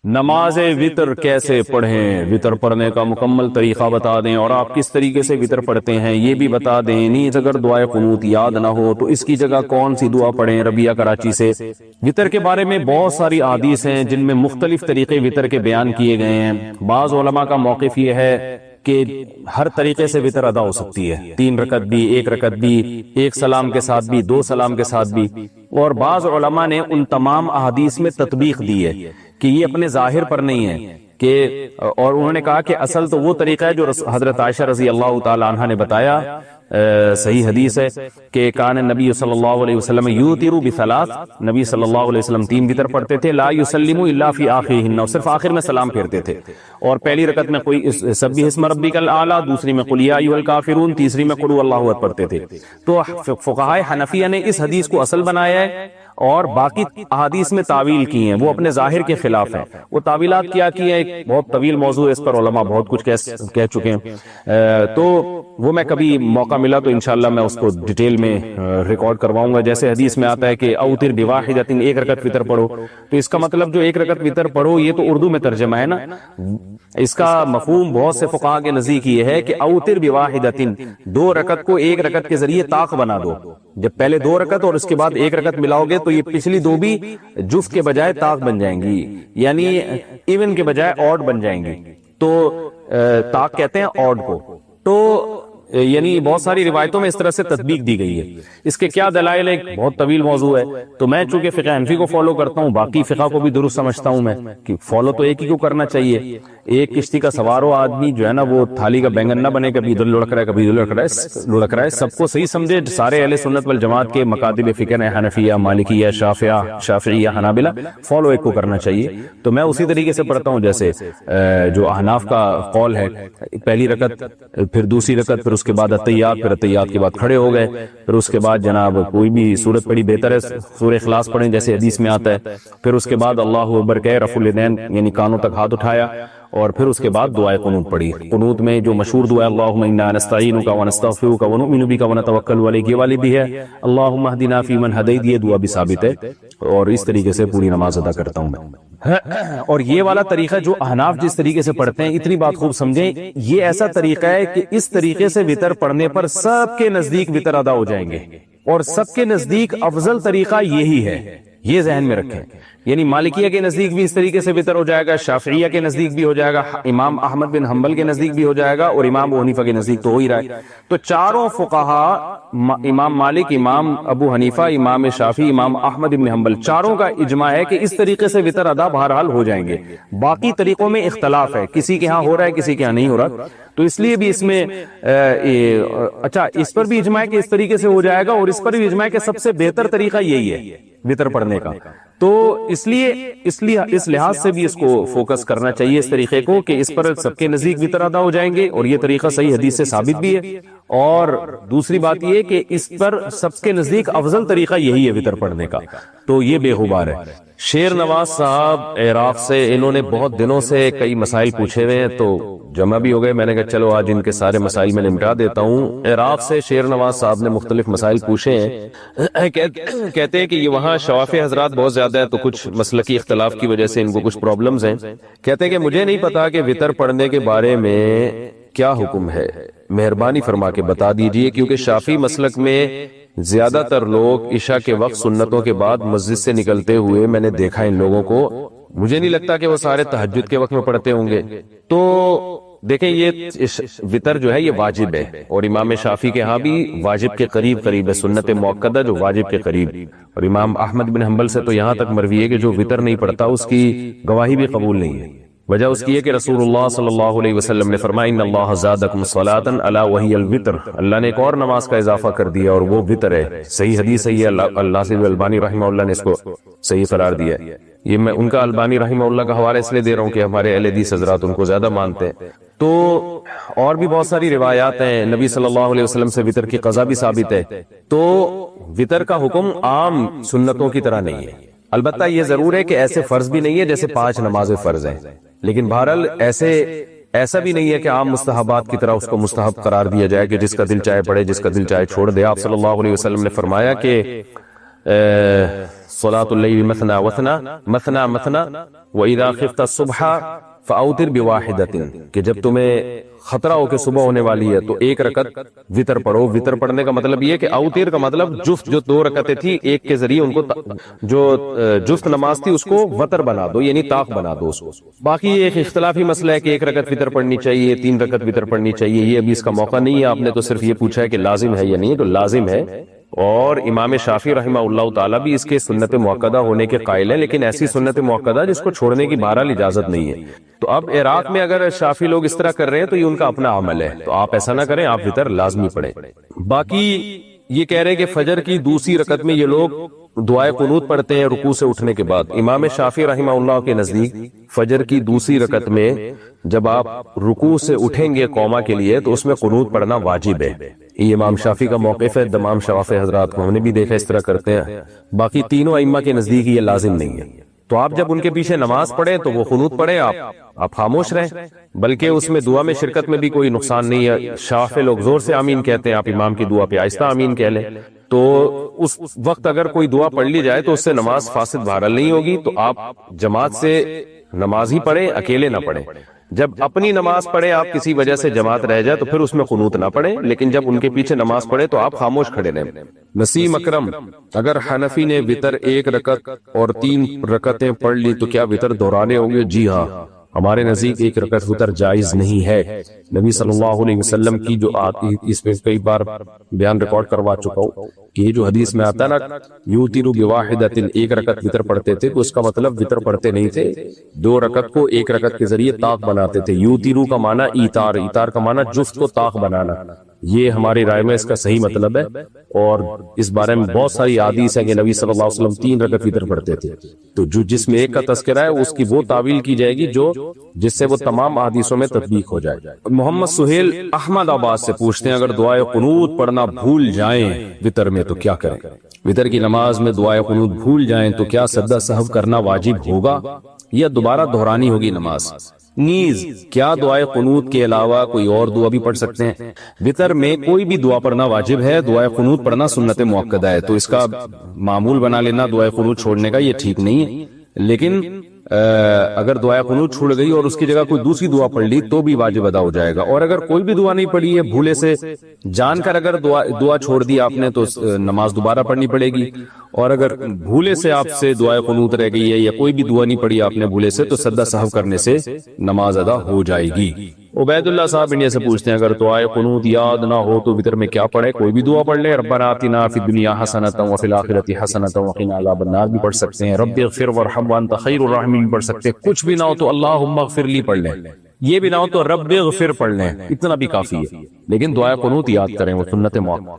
نماز وطر کیسے پڑھیں، وطر پڑھنے کا مکمل طریقہ بتا دیں، اور آپ کس طریقے سے وطر پڑھتے ہیں یہ بھی بتا دیں۔ نیز اگر دعائے قنوت یاد نہ ہو تو اس کی جگہ کون سی دعا پڑھیں۔ ربیہ کراچی سے۔ وطر کے بارے میں بہت ساری احادیث ہیں جن میں مختلف طریقے وطر کے بیان کیے گئے ہیں۔ بعض علماء کا موقف یہ ہے کہ ہر طریقے سے وطر ادا ہو سکتی ہے، 3 رکعت بھی، 1 رکعت بھی، 1 سلام کے ساتھ بھی، 2 سلام کے ساتھ بھی۔ اور بعض علماء نے ان تمام احادیث میں تطبیق دی ہے کہ یہ اپنے ظاہر پر نہیں ہے کہ، اور انہوں نے کہا کہ اصل تو وہ طریقہ ہے جو حضرت عائشہ رضی اللہ تعالی عنہا نے بتایا، صحیح حدیث ہے کہ کان نبی صلی اللہ علیہ وسلم یوتر بثلاث، نبی صلی اللہ علیہ وسلم 3 وطر پڑھتے تھے، لا یسلم الا فی آخرہن، صرف آخر میں سلام پھیرتے تھے، اور پہلی رکعت میں کوئی سبح اسم ربک الاعلی، دوسری میں قل یا ایھا الکافرون، تیسری میں قل اللہ احد پڑھتے تھے۔ تو فقہائے حنفیہ نے اس حدیث کو اصل بنایا ہے اور باقی احادیث میں تعویل کی ہیں، وہ اپنے ظاہر کے خلاف ہیں۔ وہ تعویلات کیا کی ہیں، ایک بہت طویل موضوع ہے، اس پر علماء بہت کچھ کہہ چکے ہیں، تو وہ میں کبھی موقع ملا تو انشاءاللہ میں اس کو ڈیٹیل میں ریکارڈ کرواؤں گا۔ جیسے حدیث میں آتا ہے کہ اوتر بواحدۃ، 1 رکعت وطر پڑھو، تو اس کا مطلب جو 1 رکعت وطر پڑھو یہ تو اردو میں ترجمہ ہے نا، اس کا مفہوم بہت سے فقہاء کے نزدیک یہ ہے کہ اوتر بواحدۃ، 2 رکعت کو 1 رکعت کے ذریعے طاق بنا دو۔ جب پہلے 2 رکعت اور اس کے بعد 1 رکعت ملاؤ گے تو یہ پچھلی 2 بھی جفت کے بجائے طاق بن جائیں گی، یعنی ایون کے بجائے آڈ بن جائیں گی، تو طاق کہتے ہیں آڈ کو۔ تو یعنی بہت ساری روایتوں میں اس طرح سے تطبیق دی گئی ہے۔ اس کے کیا دلائل ہے، بہت طویل موضوع ہے، تو میں چونکہ فقہ حنفی کو فالو کرتا ہوں، باقی فقہ کو بھی درست سمجھتا ہوں میں کہ فالو تو ایک ہی کو کرنا چاہیے۔ ایک کشتی کا سوار ہو آدمی جو ہے نا، وہ تھالی کا بینگن نہ بنے، کبھی ادھر لڑک رہا ہے کبھی ادھر لڑک رہا ہے، سب کو صحیح سمجھے۔ سارے اہل سنت والجماعت کے مکاتب فقہ ہیں، حنفیہ، مالکیہ، شافعیہ، حنابلہ، فالو ایک کو کرنا چاہیے۔ تو میں اسی طریقے سے پڑھتا ہوں جیسے جو احناف کا قول ہے، پہلی رکعت، پھر دوسری رکعت، پھر اس کے بعد التحیات، پھر التحیات کے بعد کھڑے ہو گئے، پھر اس کے بعد جناب کوئی بھی سورت پڑھی بہتر ہے، سورہ اخلاص پڑھیں جیسے حدیث میں آتا ہے، پھر اس کے بعد اللہ اکبر کہے، رفع الیدین یعنی کانوں تک ہاتھ اٹھایا، اور پھر اس کے بعد دعائے قنوت پڑھی۔ قنوت میں جو مشہور دعا ہے اللہم انا نستعینک ونستغفرک ونؤمن بک ونتوکل علیک، یہ والی بھی ہے، اللہم اہدنا فیمن ہدیت، یہ دعا بھی ثابت ہے، اور اس طریقے سے پوری نماز ادا کرتا ہوں میں۔ اور یہ والا طریقہ جو احناف جس طریقے سے پڑھتے ہیں، اتنی بات خوب سمجھیں، یہ ایسا طریقہ ہے کہ اس طریقے سے وطر پڑھنے پر سب کے نزدیک وطر ادا ہو جائیں گے، اور سب کے نزدیک افضل طریقہ یہی ہے، یہ ذہن میں رکھیں۔ یعنی مالکیہ کے نزدیک بھی اس طریقے سے وطر ہو جائے گا، شافعیہ کے نزدیک بھی ہو جائے گا، امام احمد بن حنبل کے نزدیک بھی ہو جائے گا، اور امام ابو حنیفہ کے نزدیک تو ہو ہی رہا ہے۔ تو چاروں فقہا، امام مالک، امام ابو حنیفہ، امام شافعی، امام احمد بن حنبل، چاروں کا اجماع ہے کہ اس طریقے سے وطر ادا بہرحال ہو جائیں گے۔ باقی طریقوں میں اختلاف ہے، کسی کے ہاں ہو رہا ہے کسی کے ہاں نہیں ہو رہا، تو اس لیے بھی اس میں اچھا اس پر بھی اجماع ہے کہ اس طریقے سے ہو جائے گا، اور اس پر بھی اجماع ہے کہ سب سے بہتر طریقہ یہی ہے وطر پڑھنے کا۔ تو اس لیے اس لحاظ سے بھی اس کو فوکس کرنا چاہیے، اس طریقے کو، کہ اس پر سب کے نزدیک وطر ادا ہو جائیں گے، اور یہ طریقہ صحیح حدیث سے ثابت بھی ہے۔ اور دوسری بات یہ کہ اس پر سب کے نزدیک افضل طریقہ یہی ہے وطر پڑھنے کا، تو یہ بے غبار ہے۔ شیر نواز صاحب عراق سے، انہوں نے بہت دنوں سے کئی مسائل پوچھے ہوئے ہیں، تو جمع بھی ہو گئے، میں نے کہا چلو آج ان کے سارے مسائل میں نمٹا دیتا ہوں۔ عراق سے شیر نواز صاحب نے مختلف مسائل پوچھے ہیں، کہتے ہیں کہ یہ وہاں شوافی حضرات بہت زیادہ ہے، تو کچھ مسلکی اختلاف کی وجہ سے ان کو کچھ پرابلمز ہیں۔ کہتے ہیں کہ مجھے نہیں پتا کہ وطر پڑھنے کے بارے میں کیا حکم ہے، مہربانی فرما کے بتا دیجئے، کیونکہ شافی مسلک میں زیادہ تر لوگ عشاء کے وقت سنتوں کے بعد مسجد سے نکلتے ہوئے میں نے دیکھا ان لوگوں کو، مجھے نہیں لگتا کہ وہ سارے تہجد کے وقت میں پڑھتے ہوں گے۔ تو دیکھیں یہ وطر جو ہے یہ واجب ہے، اور امام شافعی کے ہاں بھی واجب کے قریب ہے، سنت موقدہ جو واجب کے قریب، اور امام احمد بن حنبل سے تو یہاں تک مروی ہے کہ جو وطر نہیں پڑھتا اس کی گواہی بھی قبول نہیں ہے۔ وجہ اس کی ہے کہ رسول اللہ صلی اللہ علیہ وسلم نے فرمایا ان اللہ زادکم صلاۃ الا وہی الوتر، اللہ نے ایک اور نماز کا اضافہ کر دیا اور وہ وطر ہے۔ صحیح حدیث ہے، اللہ سے البانی رحمہ اللہ نے اس کو صحیح قرار دیا ہے۔ یہ میں ان کا البانی رحمہ اللہ کا حوالہ اس لیے دے رہا ہوں کہ ہمارے اہل حدیث حضرات ان کو زیادہ مانتے ہیں۔ تو اور بھی بہت ساری روایات ہیں، نبی صلی اللہ علیہ وسلم سے وطر کی قضا بھی ثابت ہے۔ تو وطر کا حکم عام سنتوں کی طرح نہیں ہے، البتہ یہ ضرور ہے کہ ایسے فرض بھی نہیں ہے جیسے 5 نمازیں فرض ہیں، لیکن بہرحال ایسا بھی نہیں ہے کہ عام مستحبات کی طرح اس کو مستحب قرار دیا جائے کہ جس کا دل چاہے پڑھے، جس کا دل چاہے چھوڑ دے۔ آپ صلی اللہ علیہ وسلم نے فرمایا کہ صلاۃ اللیل مثنا وثنا مثنا مثنا وَإِذَا خِفْتَ الصُّبْحَ فَأَوْتِرْ بِوَاحِدَةٍ کہ جب تمہیں خطرہ ہو کہ صبح ہونے والی ہے تو ایک رکعت وطر پڑھو. وطر پڑھنے کا مطلب یہ کہ اوتر کا مطلب جفت، جو 2 رکعتیں تھی ایک کے ذریعے ان کو جو جفت نماز تھی اس کو وطر بنا دو، یعنی طاق بنا دو اس کو. باقی ایک اختلافی مسئلہ ہے کہ 1 رکعت وطر پڑھنی چاہیے، 3 رکعت وطر پڑھنی چاہیے، یہ ابھی اس کا موقع نہیں ہے. آپ نے تو صرف یہ پوچھا ہے کہ لازم ہے یا نہیں، تو لازم ہے. اور امام شافعی رحمہ اللہ تعالیٰ بھی اس کے سنت مؤکدہ ہونے کے قائل ہیں، لیکن ایسی سنت مؤکدہ جس کو چھوڑنے کی بہرحال اجازت نہیں ہے. تو اب عراق میں اگر شافعی لوگ اس طرح کر رہے ہیں تو یہ ان کا اپنا عمل ہے، تو آپ ایسا نہ کریں، آپ وطر لازمی پڑھیں. باقی یہ کہہ رہے ہیں کہ فجر کی دوسری رکعت میں یہ لوگ دعائے قنوت پڑھتے ہیں رکوع سے اٹھنے کے بعد. امام شافعی رحمہ اللہ کے نزدیک فجر کی دوسری رکعت میں جب آپ رکوع سے اٹھیں گے قوما کے لیے تو اس میں قنوت پڑھنا واجب ہے. یہ امام شافعی کا موقف ہے. تمام شوافی حضرات کو ہم نے بھی دیکھا اس طرح کرتے ہیں. باقی تینوں ائمہ کے نزدیک یہ لازم نہیں ہے. تو آپ جب ان کے پیچھے نماز پڑھیں تو وہ قنوت پڑھیں، آپ خاموش رہیں، بلکہ اس میں دعا میں شرکت میں بھی کوئی نقصان نہیں ہے. شافعی لوگ زور سے آمین کہتے ہیں، آپ امام کی دعا پہ آہستہ آمین کہہ لیں. تو اس وقت اگر کوئی دعا پڑھ لی جائے تو اس سے نماز فاسد بہرحال نہیں ہوگی. تو آپ جماعت سے نماز ہی پڑھیں، اکیلے نہ پڑھیں. جب اپنی نماز پڑھیں آپ کسی وجہ سے جماعت رہ جائے تو پھر اس میں قنوت نہ پڑھیں، لیکن جب ان کے پیچھے نماز پڑھیں تو آپ خاموش کھڑے رہیں. نسیم اکرم، اگر حنفی نے وطر 1 رکعت اور 3 رکعتیں پڑھ لی تو کیا وطر دہرانے ہوں گے؟ جی ہاں، ہمارے نزدیک 1 رکعت وطر جائز نہیں ہے. نبی صلی اللہ علیہ وسلم کی جو اس پہ کئی بار بیان ریکارڈ کروا چکا ہوں کہ یہ جو حدیث میں آتا ہے نا یوتروا بواحدۃ، 1 رکعت وطر پڑھتے تھے، تو اس کا مطلب وطر پڑھتے نہیں تھے، 2 رکعت کو 1 رکعت کے ذریعے طاق بناتے تھے. یوتروا کا معنی ایتار، ایتار کا معنی جفت کو طاق بنانا. یہ ہماری رائے میں اس کا صحیح مطلب ہے. اور اس بارے میں بہت ساری احادیث ہیں کہ نبی صلی اللہ علیہ وسلم 3 رکعت وطر پڑھتے تھے. تو جس میں 1 کا تذکرہ ہے اس کی وہ تعویل کی جائے گی جس سے وہ تمام احادیثوں میں تطبیق ہو جائے. محمد سہیل احمد آباد سے پوچھتے ہیں اگر دعائے قنوت پڑھنا بھول جائیں وطر میں تو کیا کریں؟ وطر کی نماز میں دعائے قنوت بھول جائیں تو کیا سجدہ سہو کرنا واجب ہوگا یا دوبارہ دہرانی ہوگی نماز؟ نیز کیا دعائے قنوت کے علاوہ کوئی اور دعا بھی پڑھ سکتے ہیں؟ وطر میں کوئی بھی دعا پڑھنا واجب ہے، دعائے قنوت پڑھنا سنت مؤکدہ ہے. تو اس کا معمول بنا لینا دعائے قنوت چھوڑنے کا یہ ٹھیک نہیں ہے. لیکن اگر دعائے قنوت چھوڑ گئی اور اس کی جگہ کوئی دوسری دعا پڑھ لی تو بھی واجب ادا ہو جائے گا. اور اگر کوئی بھی دعا نہیں پڑھی ہے، بھولے سے جان کر اگر دعا چھوڑ دی آپ نے تو نماز دوبارہ پڑھنی پڑے گی. اور اگر بھولے سے آپ سے دعائے قنوت رہ گئی ہے یا کوئی بھی دعا نہیں پڑھی آپ نے بھولے سے تو سجدہ سہو کرنے سے نماز ادا ہو جائے گی. عبید اللہ صاحب انڈیا سے پوچھتے ہیں اگر دعائے قنوت یاد نہ ہو تو وطر میں کیا پڑھے؟ کوئی بھی دعا پڑھ لے. ربنا آتنا فی الدنیا حسنۃ وفی الآخرۃ حسنۃ وقنا عذاب النار بھی پڑھ سکتے ہیں. رب اغفر وارحم وانت خیر الراحمین بھی پڑھ سکتے ہیں. کچھ بھی نہ ہو تو اللہم اغفر لی پڑھ لیں. یہ بھی نہ ہو تو رب اغفر پڑھ لیں، اتنا بھی کافی ہے. لیکن دعائے قنوت یاد کریں، وہ سنت مؤکدہ.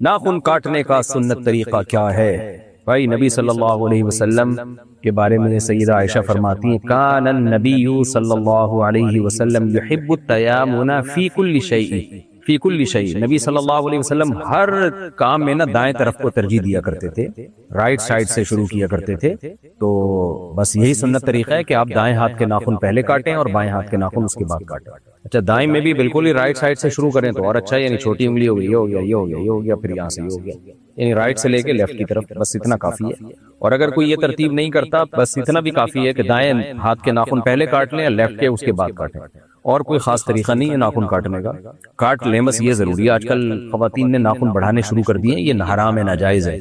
ناخن کاٹنے کا سنت طریقہ کیا ہے؟ بھائی نبی صلی اللہ علیہ وسلم کے بارے میں سیدہ عائشہ فرماتی ہیں کان النبی صلی اللہ علیہ وسلم یحب التیامن فی کل شیء، فی کل شیء. نبی صلی اللہ علیہ وسلم ہر کام میں دائیں طرف کو ترجیح دیا کرتے تھے، رائٹ سائڈ سے شروع کیا کرتے تھے. تو بس یہی سنت طریقہ ہے کہ آپ دائیں ہاتھ کے ناخن پہلے کاٹیں اور بائیں ہاتھ کے ناخن اس کے بعد کاٹیں. اچھا دائیں میں بھی بالکل ہی رائٹ سائڈ سے شروع کریں تو اور اچھا، یعنی چھوٹی انگلی ہو گئی، یہ ہو گیا، یہ ہو گیا، یہ ہو گیا، پھر یہاں سے یہ ہو گیا، یعنی رائٹ سے لے کے لیفٹ کی طرف، بس اتنا کافی ہے. اور اگر کوئی یہ ترتیب نہیں کرتا بس اتنا بھی کافی ہے کہ دائیں ہاتھ کے ناخن پہلے کاٹ لیں، لیفٹ کے اس کے بعد کاٹیں. اور کوئی خاص طریقہ نہیں ہے ناخن کاٹنے کا. کاٹ لیں بس یہ ضروری ہے. آج کل خواتین نے ناخن بڑھانے شروع کر دیے، یہ حرام ہے، ناجائز ہے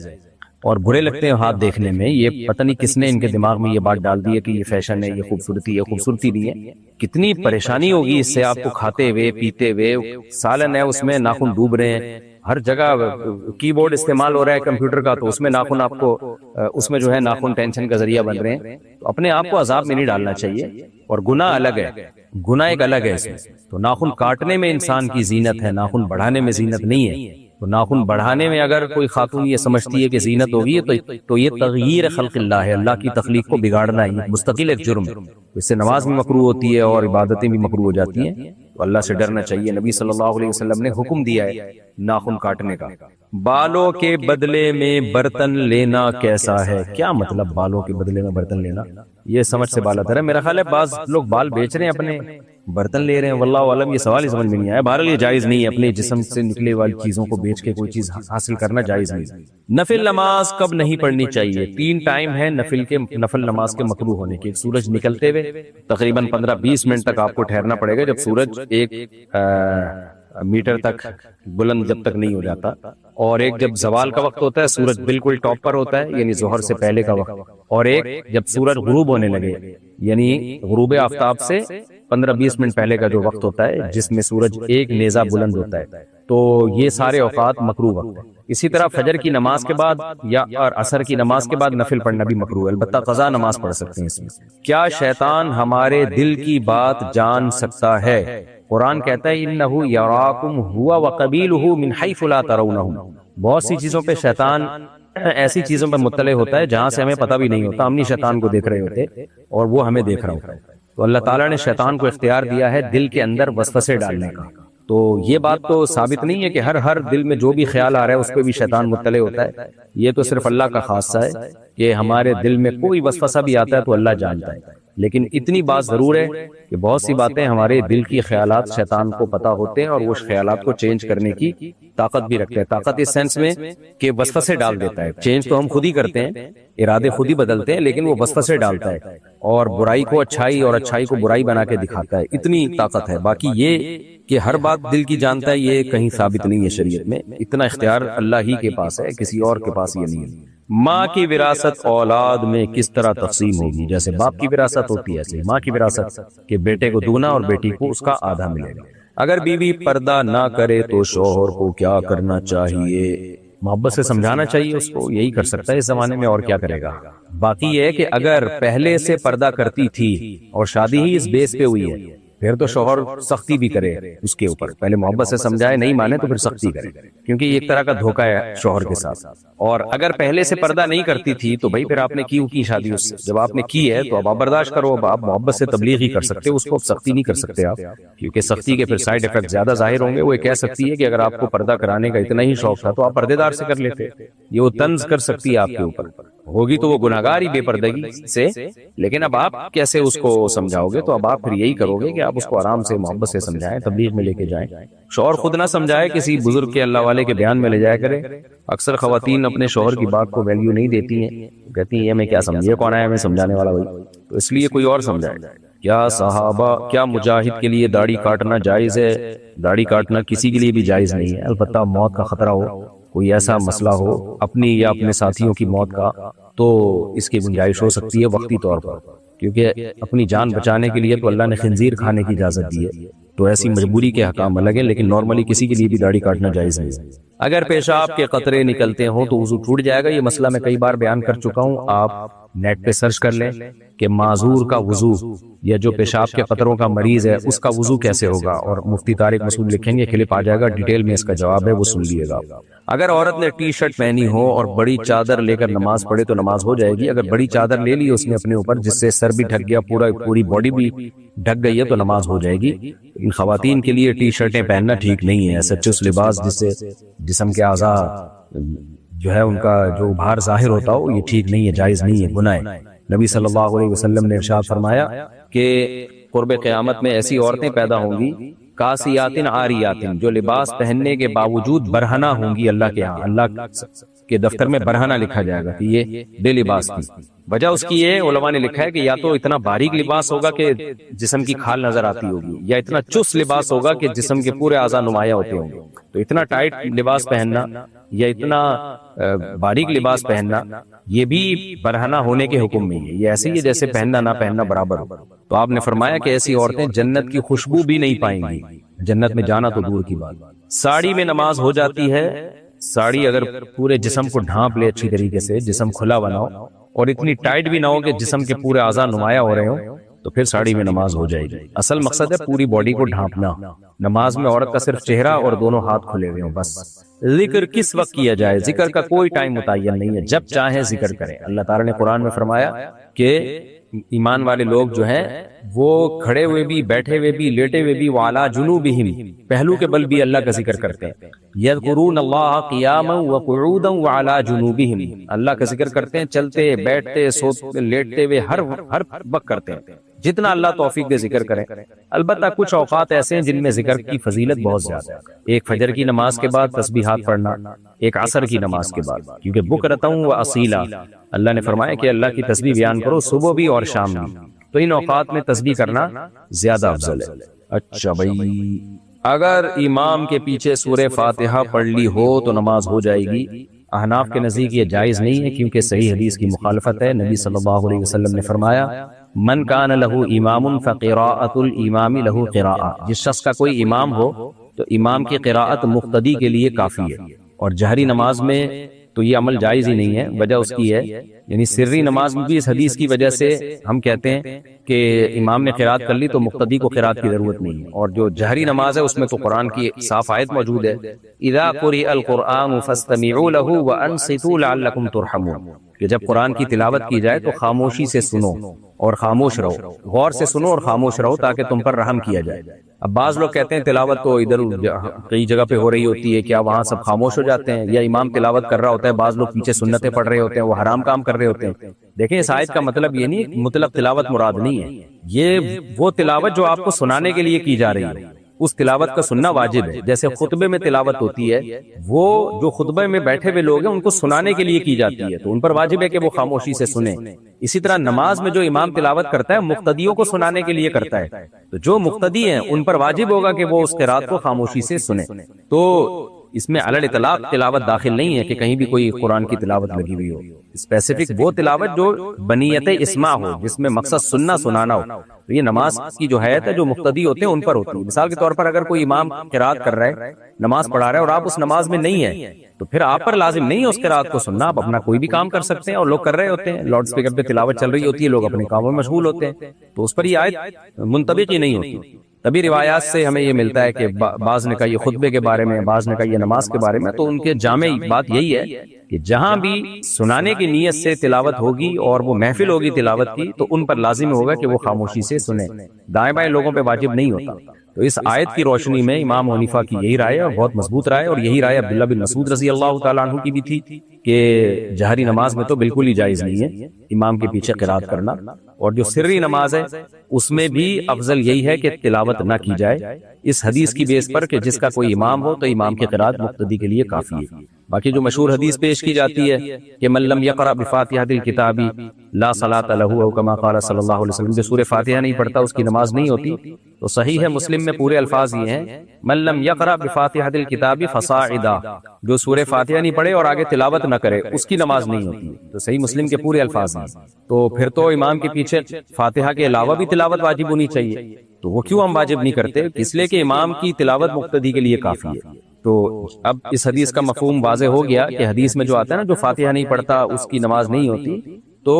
اور برے لگتے ہیں ہاتھ دیکھنے میں. یہ پتہ نہیں کس نے ان کے دماغ میں یہ بات ڈال دی ہے کہ یہ فیشن ہے، یہ خوبصورتی ہے. خوبصورتی نہیں ہے. کتنی پریشانی ہوگی اس سے آپ کو، کھاتے ہوئے پیتے ہوئے. سالن ہے اس میں ناخن ڈوب رہے ہیں، ہر جگہ کی بورڈ استعمال ہو رہا ہے کمپیوٹر کا تو اس میں ناخن آپ کو، اس میں جو ہے ناخن ٹینشن کا ذریعہ بن رہے ہیں. تو اپنے آپ کو عذاب میں نہیں ڈالنا چاہیے. اور گناہ الگ ہے، گناہ ایک الگ ہے اس میں. تو ناخن کاٹنے میں انسان کی زینت ہے، ناخن بڑھانے میں زینت نہیں ہے. تو ناخن بڑھانے میں اگر کوئی خاتون یہ سمجھتی ہے کہ زینت ہوگی تو یہ تغییر خلق اللہ ہے، اللہ کی تخلیق کو بگاڑنا ہے، مستقل ایک جرم ہے. اس سے نماز بھی مکروہ ہوتی ہے اور عبادتیں بھی مکروہ ہو جاتی ہیں. تو اللہ سے ڈرنا چاہیے. نبی صلی اللہ علیہ وسلم نے حکم دیا ہے ناخن کاٹنے کا. بالوں کے بدلے میں برتن لینا کیسا ہے؟ کیا مطلب بالوں کے بدلے میں برتن لینا؟ یہ سمجھ سے بالا تر ہے. میرا خیال ہے بعض لوگ بال بیچ رہے ہیں، اپنے برتن لے رہے ہیں، واللہ عالم یہ سوال ہی سمجھ میں نہیں آیا. بہرحال یہ جائز نہیں ہے، اپنے جسم سے نکلے والی چیزوں کو بیچ کے کوئی چیز حاصل کرنا جائز نہیں. نفل نماز کب نہیں پڑھنی چاہیے؟ 3 ٹائم ہے نفل نماز کے مکروہ ہونے کے. سورج نکلتے ہوئے تقریباً 15-20 منٹ تک آپ کو ٹھہرنا پڑے گا، جب سورج 1 میٹر تک بلند جب تک نہیں ہو جاتا، اور ایک جب زوال کا وقت ہوتا ہے، سورج بالکل ٹاپ پر ہوتا ہے یعنی ظہر سے پہلے کا وقت، اور ایک جب سورج غروب ہونے لگے یعنی غروب آفتاب سے 15-20 منٹ پہلے کا جو وقت ہوتا ہے جس میں سورج ایک نیزہ بلند ہوتا ہے. تو یہ سارے اوقات مکروہ وقت ہیں. اسی طرح فجر کی نماز کے بعد یا اور عصر کی نماز کے بعد نفل پڑھنا بھی مکروہ ہے، البتہ قضا نماز پڑھ سکتے ہیں اس میں. کیا شیطان ہمارے دل کی بات جان سکتا ہے؟ قرآن کہتا ہے انہ یراکم ہوا وقبیلہ من حیث لا ترونہم. بہت سی چیزوں پہ شیطان ایسی چیزوں پر مطلع ہوتا ہے جہاں سے ہمیں پتہ بھی نہیں ہوتا، ہم نہیں شیطان کو دیکھ رہے ہوتے اور وہ ہمیں دیکھ رہا ہوتا ہے. تو اللہ تعالیٰ نے شیطان کو اختیار دیا ہے دل کے اندر وسوسے ڈالنے کا. تو یہ بات تو ثابت نہیں ہے کہ ہر دل میں جو بھی خیال آ رہا ہے اس پہ بھی شیطان مطلع ہوتا ہے. یہ تو صرف اللہ کا خاصہ ہے کہ ہمارے دل میں کوئی وسوسہ بھی آتا ہے تو اللہ جانتا ہے. لیکن اتنی بات ضرور ہے کہ بہت سی باتیں ہمارے دل کی خیالات شیطان کو پتہ ہوتے ہیں اور وہ خیالات کو چینج کرنے کی طاقت بھی رکھتے ہیں. طاقت اس سینس میں کہ وسوسے ڈال دیتا ہے. چینج تو ہم خود ہی کرتے ہیں، ارادے خود ہی بدلتے ہیں، لیکن وہ وسوسے ڈالتا ہے اور برائی کو اچھائی اور اچھائی کو برائی بنا کے دکھاتا ہے. اتنی طاقت ہے. باقی یہ کہ ہر بات دل کی جانتا ہے یہ کہیں ثابت نہیں ہے شریعت میں. اتنا اختیار اللہ ہی کے پاس ہے، کسی اور کے پاس یہ نہیں ہے. ماں کی وراثت اولاد میں کس طرح تقسیم ہوگی؟ جیسے باپ کی وراثت ہوتی ہے ایسے ماں کی وراثت کہ بیٹے کو دوگنا اور بیٹی کو اس کا آدھا ملے گا. اگر بیوی پردہ نہ کرے تو شوہر کو کیا کرنا چاہیے؟ محبت سے سمجھانا چاہیے اس کو، یہی کر سکتا ہے اس زمانے میں، اور کیا کرے گا. باقی یہ ہے کہ اگر پہلے سے پردہ کرتی تھی اور شادی ہی اس بیس پہ ہوئی ہے پھر تو شوہر سختی بھی کرے اس کے اوپر. پہلے محبت سے سمجھائے، نہیں مانے تو پھر سختی کرے، کیونکہ یہ ایک طرح کا دھوکہ ہے شوہر کے ساتھ. اور اگر پہلے سے پردہ نہیں کرتی تھی تو بھائی پھر آپ نے کیوں کی شادی اس سے؟ جب آپ نے کی ہے تو اب آپ برداشت کرو. اب آپ محبت سے تبلیغ ہی کر سکتے ہو، اس کو سختی نہیں کر سکتے آپ، کیونکہ سختی کے پھر سائیڈ افیکٹ زیادہ ظاہر ہوں گے. وہ کہہ سکتی ہے کہ اگر آپ کو پردہ کرانے کا اتنا ہی شوق تھا تو آپ پردے دار سے کر لیتے. یہ وہ طنز کر سکتی ہے آپ کے اوپر، ہوگی تو وہ گناہگار ہی بے پردگی سے. لیکن اب آپ کیسے اس کو سمجھاؤ گے؟ تو اب آپ پھر یہی کرو گے کہ آپ اس کو آرام سے محبت سے سمجھائیں، تبلیغ میں لے کے جائیں. شوہر خود نہ سمجھائے، کسی بزرگ کے اللہ والے کے بیان میں لے جایا کرے. اکثر خواتین اپنے شوہر کی بات کو ویلیو نہیں دیتی ہیں، کہتی ہیں یہ میں کیا سمجھے، کون آیا ہمیں سمجھانے والا بھائی، تو اس لیے کوئی اور سمجھائے. کیا مجاہد کے لیے داڑھی کاٹنا جائز ہے؟ داڑھی کاٹنا کسی کے لیے بھی جائز نہیں ہے، البتہ موت کا خطرہ ہو، کوئی ایسا مسئلہ ہو اپنی یا اپنے ساتھیوں کی موت کا، تو اس کی گنجائش ہو سکتی ہے وقتی طور پر، کیونکہ اپنی جان بچانے کے لیے تو اللہ نے خنزیر کھانے کی اجازت دی ہے. تو ایسی مجبوری کے حکام الگ ہیں، لیکن نارملی کسی کے لیے بھی داڑھی کاٹنا جائز نہیں ہے. اگر پیشاب کے قطرے نکلتے ہوں تو وضو ٹوٹ جائے گا. یہ مسئلہ میں کئی بار بیان کر چکا ہوں، آپ نیٹ پہ سرچ کر لیں کہ معذور کا وضو یا جو پیشاب کے قطروں کا مریض ہے اس کا وضو کیسے ہوگا، اور مفتی طارق مسعود لکھیں گے، کلپ آ جائے گا، ڈیٹیل میں اس کا جواب ہے، وہ سن لیے گا. اگر عورت نے ٹی شرٹ پہنی ہو اور بڑی چادر لے کر نماز پڑھے تو نماز ہو جائے گی. اگر بڑی چادر لے لی اس نے اپنے اوپر جس سے سر بھی ڈھک گیا، پوری باڈی بھی ڈھک گئی ہے تو نماز ہو جائے گی. ان خواتین کے لیے ٹی شرٹیں پہننا ٹھیک نہیں ہے، ایسا چس لباس جس سے جسم کے اعضاء جو ہے ان کا جو باہر ظاہر ہوتا ہو، یہ ٹھیک نہیں ہے، جائز نہیں ہے، گناہ ہے. نبی صلی اللہ علیہ وسلم نے ارشاد فرمایا کہ قرب قیامت میں ایسی عورتیں پیدا ہوں گی کاسیاتن عاریاتن، جو لباس پہننے کے باوجود برہنہ ہوں گی. اللہ کے ہاں، اللہ کے دفتر میں برہنہ لکھا جائے گا کہ یہ بے لباس تھی. وجہ اس کی یہ علماء نے لکھا ہے کہ یا تو اتنا باریک لباس ہوگا کہ جسم کی کھال نظر آتی ہوگی، یا اتنا چست لباس ہوگا کہ جسم کے پورے اعضاء نمایاں ہوتے ہوں گے. تو اتنا ٹائٹ لباس پہننا یا اتنا باریک لباس پہننا یہ بھی برہنہ ہونے کے حکم میں ہے. یہ ایسے ہی ہے جیسے پہننا نہ پہننا برابر ہو. تو آپ نے فرمایا کہ ایسی عورتیں جنت کی خوشبو بھی نہیں پائیں گی، جنت میں جانا تو دور کی بات. ساڑی میں نماز ہو جاتی ہے؟ ساڑی اگر پورے جسم کو ڈھانپ لے اچھی طریقے سے، جسم کھلا بناؤ اور اتنی ٹائٹ بھی نہ ہو کہ جسم کے پورے اعضاء نمایاں ہو رہے ہوں، تو پھر ساڑی میں نماز ہو جائے گی. اصل مقصد ہے پوری باڈی کو ڈھانپنا. نماز میں عورت کا صرف چہرہ اور دونوں ہاتھ کھلے ہوئے ہوں بس. ذکر کس وقت کیا جائے؟ ذکر کا کوئی ٹائم متعین نہیں ہے، جب چاہیں ذکر کریں. اللہ تعالیٰ نے قرآن میں فرمایا کہ ایمان والے لوگ جو ہیں وہ کھڑے ہوئے بھی، بیٹھے ہوئے بھی، لیٹے ہوئے بھی، وعلی جنوبہم، پہلو کے بل بھی اللہ کا ذکر کرتے ہیں، یذکرون اللہ قیاما وقعودا وعلی جنوبہم، اللہ کا ذکر کرتے ہیں چلتے، بیٹھتے، سوتے، لیٹتے ہوئے، ہر وقت کرتے ہیں، جتنا اللہ توفیق دے ذکر کریں۔ البتہ کچھ اوقات ایسے ہیں جن میں ذکر کی فضیلت بہت زیادہ ہے، ایک فجر کی نماز کے بعد تسبیحات پڑھنا، ایک عصر کی نماز کے بعد، کیونکہ بکرۃ و اصیلا اللہ نے فرمایا کہ اللہ کی تسبیح بیان کرو صبح بھی اور شام بھی، تو ان اوقات میں تسبیح کرنا زیادہ افضل ہے۔ اچھا بھائی، اگر امام کے پیچھے سورہ فاتحہ پڑھ لی ہو تو نماز ہو جائے گی؟ احناف کے نزدیک یہ جائز نہیں ہے، کیونکہ صحیح حدیث کی مخالفت ہے۔ نبی صلی اللہ علیہ وسلم نے فرمایا من کان لہ امام فقراءۃ الامام لہ قراءۃ، جس شخص کا کوئی امام ہو تو امام کی قراءت مقتدی کے لیے کافی ہے، اور جہری نماز میں تو یہ عمل جائز ہی نہیں ہے۔ وجہ اس کی ہے، یعنی سری نماز میں بھی اس حدیث کی وجہ سے ہم کہتے ہیں کہ امام نے قرات کر لی تو مقتدی کو قرات کی ضرورت نہیں ہے، اور جو جہری نماز ہے اس میں تو قرآن کی صاف آیت موجود ہے، اذا قرئ القرآن فاستمعوا له وانصتوا لعلکم ترحمون، کہ جب قرآن کی تلاوت کی جائے تو خاموشی سے سنو اور خاموش رہو، غور سے سنو اور خاموش رہو تاکہ تم پر رحم کیا جائے۔ اب بعض لوگ کہتے ہیں تلاوت تو ادھر کئی جگہ پہ ہو رہی ہوتی ہے، کیا وہاں سب خاموش ہو جاتے ہیں؟ یا امام تلاوت کر رہا ہوتا ہے، بعض لوگ پیچھے سنتیں پڑھ رہے ہوتے ہیں، وہ حرام کام کر رہے ہوتے ہیں۔ دیکھیں اس آیت کا مطلب یہ نہیں مطلق تلاوت مراد نہیں ہے، یہ وہ تلاوت جو آپ کو سنانے کے لیے کی جا رہی ہے، اس تلاوت کا سننا واجب ہے۔ جیسے خطبے میں تلاوت ہوتی ہے، وہ جو خطبے میں بیٹھے ہوئے لوگ ہیں ان کو سنانے کے لیے کی جاتی ہے، تو ان پر واجب ہے کہ وہ خاموشی سے سنیں۔ اسی طرح نماز میں جو امام تلاوت کرتا ہے مقتدیوں کو سنانے کے لیے کرتا ہے، تو جو مقتدی ہیں ان پر واجب ہوگا کہ وہ اس قرات کو خاموشی سے سنیں۔ تو اس میں علی الاطلاق تلاوت داخل نہیں ہے کہ کہیں بھی کوئی قرآن کی تلاوت لگی ہوئی ہو، اسپیسیفک وہ تلاوت جو بنیت اسماع ہو، جس میں مقصد سننا سنانا ہو۔ تو یہ نماز کی جو حیت ہے جو مقتدی ہوتے ہیں ان پر ہوتی ہے۔ مثال کے طور پر اگر کوئی امام قرات کر رہا ہے، نماز پڑھا رہا ہے، اور آپ اس نماز میں نہیں ہیں، تو پھر آپ پر لازم نہیں ہے اس قرات کو سننا، آپ اپنا کوئی بھی کام کر سکتے ہیں، اور لوگ کر رہے ہوتے ہیں، لاؤڈ اسپیکر پہ تلاوت چل رہی ہوتی ہے، لوگ اپنے کاموں میں مشغول ہوتے ہیں، تو اس پر یہ آیت منطبق ہی نہیں ہوتی۔ تبھی روایات سے ہمیں یہ ملتا ہے کہ بعض نے کہا یہ خطبے کے بارے میں، بعض نے کہا یہ نماز کے بارے میں، تو ان کے جامع بات یہی ہے کہ جہاں بھی سنانے کی نیت سے تلاوت ہوگی اور وہ محفل ہوگی تلاوت کی، تو ان پر لازم ہوگا کہ وہ خاموشی سے سنیں، دائیں بائیں لوگوں پہ واجب نہیں ہوتا۔ تو اس آیت کی روشنی میں امام حنیفہ کی یہی رائے ہے، اور بہت مضبوط رائے، اور یہی رائے عبداللہ بن مسعود رضی اللہ تعالیٰ عنہ کی بھی تھی کہ جہری نماز میں تو بالکل ہی جائز نہیں ہے امام کے پیچھے قرات کرنا، اور جو سری نماز ہے اس میں بھی افضل یہی ہے کہ تلاوت نہ کی جائے، اس حدیث کی بیس پر کہ جس کا کوئی امام ہو تو امام کی قرات مقتدی کے لیے کافی ہے۔ باقی جو مشہور حدیث پیش کی جاتی ہے کہ من لم یقرأ بفاتحۃ الکتاب لا صلاۃ لہ، او کما قال صلی اللہ علیہ وسلم، جو سورہ فاتحہ نہیں پڑھتا اس کی نماز نہیں ہوتی، تو صحیح ہے مسلم میں پورے الفاظ یہ ہیں من لم یقرأ بفاتحۃ الکتاب فصاعدا، جو سورہ فاتحہ نہیں پڑھے اور آگے تلاوت نہ کرے اس کی نماز نہیں ہوتی، تو صحیح مسلم کے پورے الفاظ ہیں۔ تو پھر تو امام کے پیچھے فاتحہ کے علاوہ بھی تلاوت واجب ہونی چاہیے، تو وہ کیوں ہم واجب نہیں کرتے؟ اس لیے کہ امام کی تلاوت مقتدی کے لیے کافی ہے۔ تو اب اس حدیث کا مفہوم واضح ہو گیا کہ حدیث میں جو آتا ہے نا جو فاتحہ نہیں پڑھتا اس کی نماز نہیں ہوتی، تو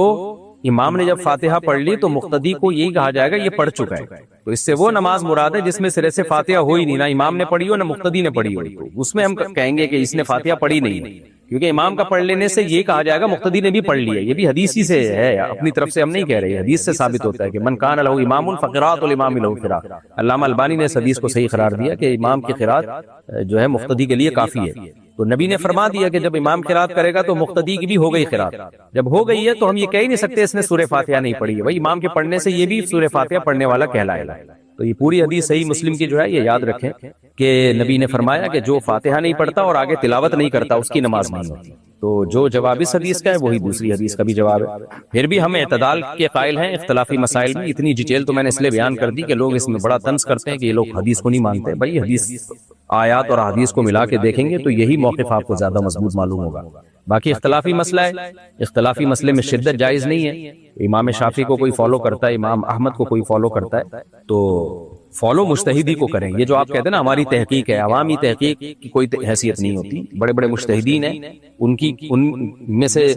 امام نے جب فاتحہ پڑھ لی تو مقتدی کو یہی کہا جائے گا یہ پڑھ چکا ہے، تو اس سے وہ نماز مراد ہے جس میں سرے سے فاتحہ ہو ہی نہیں، نہ امام نے پڑھی ہو نہ مقتدی نے پڑھی ہو، تو اس میں ہم کہیں گے کہ اس نے فاتحہ پڑھی نہیں، کیونکہ امام کا پڑھ لینے سے یہ کہا جائے گا مقتدی نے بھی پڑھ لیا۔ یہ بھی حدیث ہی سے ہے، اپنی طرف سے ہم نہیں کہہ رہے، حدیث سے ثابت ہوتا ہے کہ من کان لہ امام فقراءۃ الامام لہ قراءۃ۔ علامہ البانی نے اس حدیث کو صحیح قرار دیا کہ امام کی قرات جو ہے مقتدی کے لیے کافی ہے، تو نبی نے فرما دیا کہ جب امام قرات کرے گا تو مقتدی کی بھی ہو گئی قرات، جب ہو گئی ہے تو ہم یہ کہہ ہی نہیں سکتے اس نے سورہ فاتحہ نہیں پڑھی ہے، بھائی امام کے پڑھنے سے یہ بھی سورہ فاتحہ پڑھنے والا کہلائے گا۔ تو یہ پوری حدیث صحیح مسلم کی جو ہے یہ یاد رکھیں کہ نبی نے فرمایا کہ جو فاتحہ نہیں پڑھتا اور آگے تلاوت نہیں کرتا اس کی نماز نہیں ہوتی۔ تو جو جواب اس حدیث کا ہے وہی دوسری حدیث کا بھی جواب ہے۔ پھر بھی ہم اعتدال کے قائل ہیں اختلافی مسائل میں، اتنی ڈیٹیل تو میں نے اس لیے بیان کر دی کہ لوگ اس میں بڑا طنز کرتے ہیں کہ یہ لوگ حدیث کو نہیں مانتے۔ بھائی حدیث آیات اور حدیث کو ملا کے دیکھیں گے تو یہی موقف آپ کو زیادہ مضبوط معلوم ہوگا۔ باقی اختلافی مسئلہ ہے، اختلافی مسئلے میں شدت جائز نہیں ہے، امام شافعی کو کوئی فالو کرتا ہے، امام احمد کو کوئی فالو کرتا ہے، تو فالو مجتہدی کو کریں۔ یہ جو آپ کہتے ہیں نا ہماری تحقیق ہے، عوامی تحقیق کی کوئی حیثیت نہیں ہوتی، بڑے بڑے مجتہدین ہیں، ان میں سے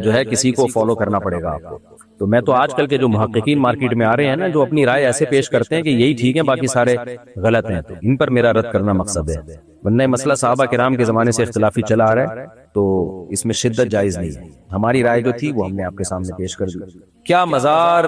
جو ہے کسی کو فالو کرنا پڑے گا آپ کو۔ تو میں تو آج کل کے جو محققین مارکیٹ میں آ رہے ہیں نا جو اپنی رائے ایسے پیش کرتے ہیں کہ یہی ٹھیک ہے باقی سارے غلط ہیں، تو ان پر میرا رد کرنا مقصد ہے، ورنہ مسئلہ صحابہ کرام کے زمانے سے اختلافی چلا آ رہا ہے، تو اس میں شدت جائز نہیں ہے۔ ہماری رائے جو تھی وہ ہم نے آپ کے سامنے پیش کر دی۔ کیا مزار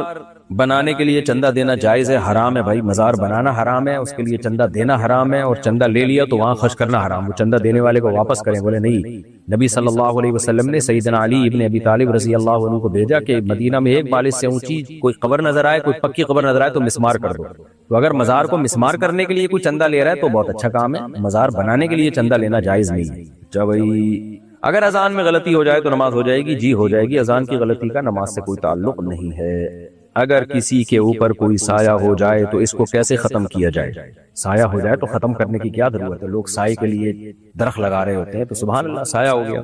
بنانے کے لیے چندہ دینا جائز ہے؟ حرام ہے بھائی، مزار بنانا حرام ہے، اس کے لیے چندہ دینا حرام ہے، اور چندہ لے لیا تو وہاں خرچ کرنا حرام، وہ چندہ دینے والے کو واپس کریں۔ بولے نہیں، نبی صلی اللہ علیہ وسلم نے سیدنا علی ابن ابی طالب رضی اللہ عنہ کو بھیجا کہ مدینہ میں ایک بالش سے اونچی کوئی قبر نظر آئے، کوئی پکی قبر نظر آئے تو مسمار کر دو۔ تو اگر مزار کو مسمار کرنے کے لیے کوئی چندہ لے رہا ہے تو بہت اچھا کام ہے، مزار بنانے کے لیے چندہ لینا جائز نہیں ہے۔ اچھا بھائی، اگر اذان میں غلطی ہو جائے تو نماز ہو جائے گی؟ جی ہو جائے گی، اذان کی غلطی کا نماز سے کوئی تعلق نہیں ہے۔ اگر کسی کے اوپر کوئی سایہ ہو جائے تو اس کو کیسے ختم کیا جائے؟ سایہ ہو جائے تو ختم کرنے کی کیا ضرورت ہے؟ لوگ سائے کے لیے درخت لگا رہے ہوتے ہیں تو سبحان اللہ سایہ ہو گیا،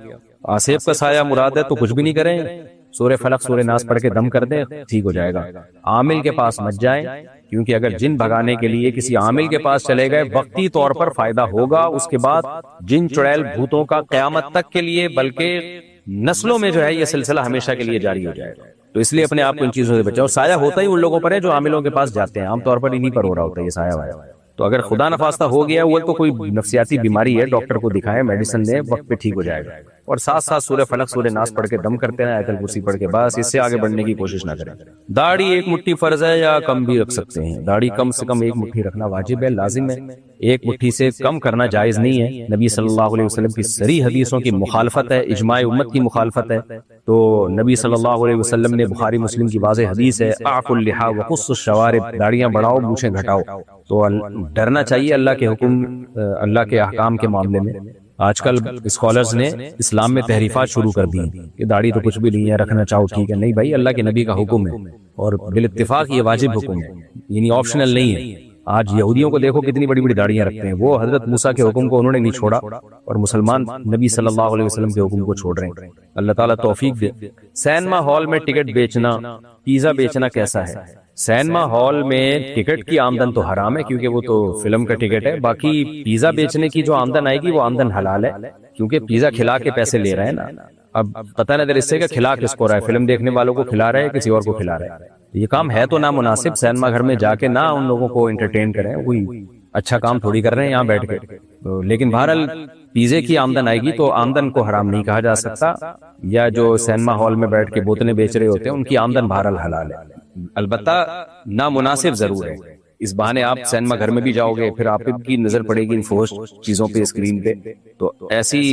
آصف کا سایہ مراد ہے تو کچھ بھی نہیں کریں، سورہ فلق سورہ ناس پڑھ کے دم کر دیں، ٹھیک ہو جائے گا۔ عامل کے پاس مت جائیں، کیونکہ اگر جن بھگانے کے لیے کسی عامل کے پاس چلے گئے وقتی طور پر فائدہ ہوگا، اس کے بعد جن چڑیل بھوتوں کا قیامت تک کے لیے بلکہ نسلوں میں جو ہے یہ سلسلہ ہمیشہ کے لیے جاری ہو جائے گا۔ تو اس لیے اپنے آپ کو ان چیزوں سے بچاؤ۔ سایہ ہوتا ہی ان لوگوں پر ہے جو عاملوں کے پاس جاتے ہیں، عام طور پر انہی پر ہو رہا ہوتا ہے یہ سایہ وایا۔ تو اگر خدا نخواستہ ہو گیا وہ تو کوئی نفسیاتی بیماری ہے، ڈاکٹر کو دکھائیں، میڈیسن لیں، وقت پہ ٹھیک ہو جائے گا۔ اور ساتھ ساتھ سورہ فلق سورہ ناس پڑھ کے دم کرتے ہیں، آیت الکرسی پڑھ کے، بس اس سے آگے بڑھنے کی کوشش نہ کریں۔ داڑھی ایک مٹھی فرض ہے یا کم بھی رکھ سکتے ہیں؟ داڑھی کم سے کم ایک مٹھی رکھنا واجب ہے، لازم ہے، ایک مٹھی سے کم کرنا جائز نہیں ہے۔ نبی صلی اللہ علیہ وسلم کی صریح حدیثوں کی مخالفت ہے، اجماع امت کی مخالفت ہے۔ تو نبی صلی اللہ علیہ وسلم نے، بخاری مسلم کی واضح حدیث ہے، اعفوا اللحى وقصوا الشوارب، داڑیاں بڑھاؤ مونچھیں گھٹاؤ۔ تو ڈرنا چاہیے اللہ کے حکم، اللہ کے احکام کے معاملے میں۔ آج کل اسکالرز نے اسلام میں تحریفات شروع کر دی کہ داڑھی تو کچھ بھی نہیں ہے، رکھنا چاہو ٹھیک ہے، نہیں بھائی، اللہ کے نبی کا حکم ہے اور بالاتفاق یہ واجب حکم ہے، یعنی آپشنل نہیں ہے۔ آج یہودیوں کو دیکھو کتنی بڑی بڑی داڑیاں رکھتے ہیں، وہ حضرت موسیٰ کے حکم کو انہوں نے نہیں چھوڑا، اور مسلمان نبی صلی اللہ علیہ وسلم کے حکم کو چھوڑ رہے ہیں۔ اللہ تعالیٰ توفیق دے۔ سینما ہال میں ٹکٹ بیچنا، پیزا بیچنا کیسا ہے؟ سینما ہال میں ٹکٹ کی آمدن تو حرام ہے کیونکہ وہ تو فلم کا ٹکٹ ہے، باقی پیزا بیچنے کی جو آمدن آئے گی وہ آمدن حلال ہے، کیونکہ پیزا کھلا کے پیسے لے رہے ہیں نا۔ اب پتہ نہ اس سے کہ کھلا کس کو رہا ہے، فلم دیکھنے والوں کو کھلا رہا ہے، کسی اور کو کھلا رہا ہے۔ یہ کام ہے تو نامناسب، سینما گھر میں جا کے نہ ان لوگوں کو انٹرٹین کریں، کوئی اچھا کام تھوڑی کر رہے ہیں یہاں بیٹھ کے۔ لیکن بہرحال پیزے کی آمدن آئے گی تو آمدن کو حرام نہیں کہا جا سکتا، یا جو سینما ہال میں بیٹھ کے بوتلیں بیچ رہے ہوتے ہیں ان کی آمدن بہرحال حلال ہے، البتہ نامناسب ضرور ہے۔ اس بہانے آپ سینما گھر میں بھی جاؤ گے، پھر آپ کی نظر پڑے گی ان فوش چیزوں پہ، اسکرین پہ، تو ایسی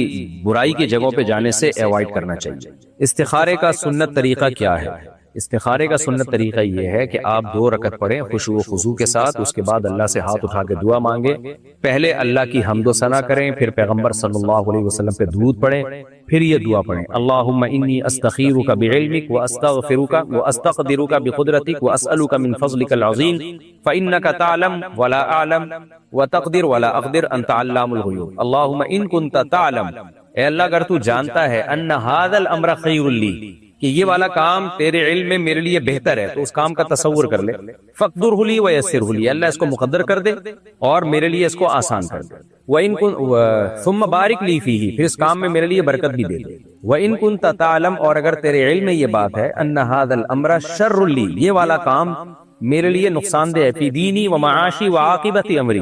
برائی کی جگہوں پہ جانے سے ایوائڈ کرنا چاہیے۔ استخارے کا سنت طریقہ کیا ہے؟ استخارے کا سنت طریقہ یہ ہے کہ آپ 2 رکعت پڑھیں خشوع و خضوع کے ساتھ، اس کے بعد اللہ سے ہاتھ اٹھا کے دعا مانگیں، پہلے اللہ کی حمد و ثنا کریں، پھر پیغمبر صلی اللہ علیہ وسلم پہ درود پڑھیں، پھر یہ دعا پڑھیں، اللہم انی استخیرک بعلمک واستغفرک واستقدرک بقدرتک واسألک من فضلک العظیم فإنک تعلم ولا اعلم وتقدر ولا اقدر انت علام الغیوب۔ اللہم ان کنت تعلم، اے اللہ اگر تو جانتا ہے، ان ھذا الامر خیر لی، کہ یہ والا کام تیرے علم میں میرے لیے بہتر ہے، تو اس کام کا تصور کر لے، فقدرہ لی ویسرہ لی، اللہ اس کو مقدر کر دے اور میرے لیے اس کو آسان کر دے، ثم بارک لی فیہ، پھر اس کام میں میرے لیے برکت بھی دے دے، وَإِن كُنْتَ تَعْلَمْ، اور اگر تیرے علم میں یہ بات ہے، ان ھذا الامر شر لی، یہ والا کام میرے لیے نقصان دہ ہے، فی دینی و معاشی و عاقبت امری،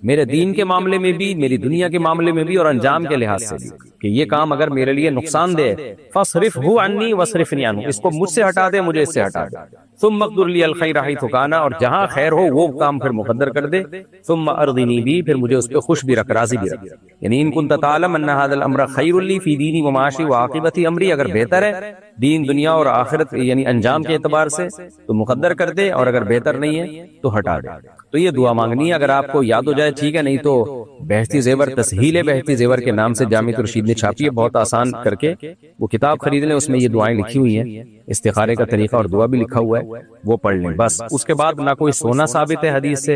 میرے دین کے معاملے میں بھی، میری دنیا کے معاملے میں بھی، اور انجام کے لحاظ سے بھی، کہ یہ کام اگر میرے لیے نقصان دہ ہے، فاصرفہ عنی واصرفنی عنہ، اس کو مجھ سے ہٹا دے، مجھے اس سے ہٹا دے، ثم اقدر لی الخیر حیث کان، اور جہاں خیر ہو وہ کام پھر مقدر کر دے، ثم ارضنی بھی، پھر مجھے اس پہ خوش بھی رکھ، راضی بھی رکھ، یعنی ان کنت تعلم ان ھذا الامر خیر لی فی دینی و معاشی و عاقبت امری، اگر بہتر ہے دین دنیا اور آخرت یعنی انجام کے اعتبار سے تو مقدر کر دے، اور اگر بہتر نہیں ہے تو ہٹا دے۔ تو یہ دعا مانگنی ہے، اگر آپ کو یاد ہو جائے ٹھیک ہے، نہیں تو بہشتی زیور، تسہیل بہشتی زیور کے نام سے جامع الرشید نے چھاپی ہے، بہت آسان کر کے، وہ کتاب خرید لیں، اس میں یہ دعائیں لکھی ہوئی ہیں، استخارے کا طریقہ اور دعا بھی لکھا ہوا ہے، وہ پڑھ لیں بس۔ اس کے بعد نہ کوئی سونا ثابت ہے حدیث سے،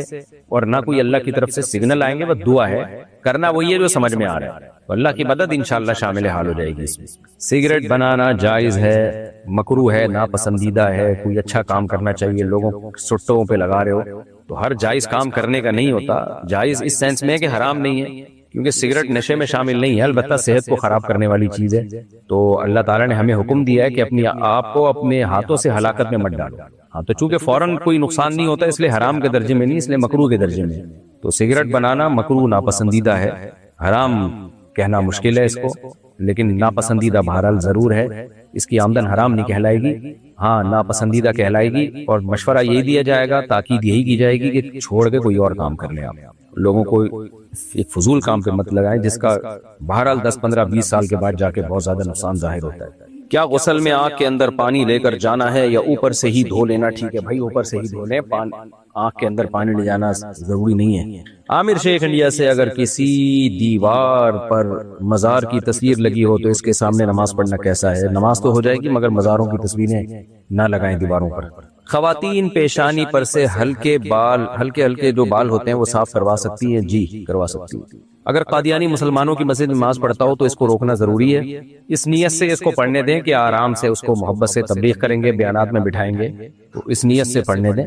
اور نہ کوئی اللہ کی طرف سے سگنل آئیں گے، وہ دعا ہے، کرنا وہی ہے جو سمجھ میں آ رہا ہے، تو اللہ کی مدد انشاءاللہ شامل حال ہو جائے گی اس میں۔ سگریٹ بنانا جائز ہے، مکروہ ہے، ناپسندیدہ ہے، کوئی اچھا کام کرنا چاہیے، لوگوں سٹوں پہ لگا رہے ہو، تو ہر جائز کام کرنے کا نہیں ہوتا، جائز اس سینس میں کہ حرام نہیں ہے، کیونکہ سگریٹ نشے میں شامل نہیں ہے، البتہ صحت کو خراب کرنے والی چیز ہے، تو اللہ تعالیٰ نے ہمیں حکم دیا ہے کہ اپنی آپ کو اپنے ہاتھوں سے ہلاکت میں مت ڈالو۔ ہاں تو چونکہ فوراً کوئی نقصان نہیں ہوتا، اس لیے حرام کے درجے میں نہیں، اس لیے مکروہ کے درجے میں، تو سگریٹ بنانا مکروہ ناپسندیدہ ہے، حرام کہنا مشکل ہے اس کو، لیکن ناپسندیدہ بہرحال ضرور ہے۔ اس کی آمدن حرام نہیں کہلائے گی، ہاں ناپسندیدہ کہلائے گی، اور مشورہ یہی دیا جائے گا، تاکید یہی کی جائے گی کہ چھوڑ کے کوئی اور کام کر لیں آپ، لوگوں کو ایک فضول کام پہ مت لگائیں جس کا بہرحال 10 15 20 سال کے بعد جا کے بہت زیادہ نقصان ظاہر ہوتا ہے۔ کیا غسل میں آنکھ کے اندر پانی لے کر جانا ہے یا اوپر سے ہی دھو لینا ٹھیک ہے؟ بھائی اوپر سے ہی دھو لیں، آنکھ کے اندر پانی لے جانا ضروری نہیں ہے۔ عامر شیخ انڈیا سے، اگر کسی دیوار پر مزار کی تصویر لگی ہو تو اس کے سامنے نماز پڑھنا کیسا ہے؟ نماز تو ہو جائے گی مگر مزاروں کی تصویریں نہ لگائیں دیواروں پر۔ خواتین پیشانی پر سے ہلکے جو بال ہوتے ہیں وہ صاف کروا سکتی ہیں؟ جی کروا سکتی ہیں۔ اگر قادیانی مسلمانوں کی مسجد میں نماز پڑھتا ہو تو اس کو روکنا ضروری ہے؟ اس نیت سے اس کو پڑھنے دیں کہ آرام سے اس کو محبت سے تبلیغ کریں گے، بیانات میں بٹھائیں گے، تو اس نیت سے پڑھنے دیں۔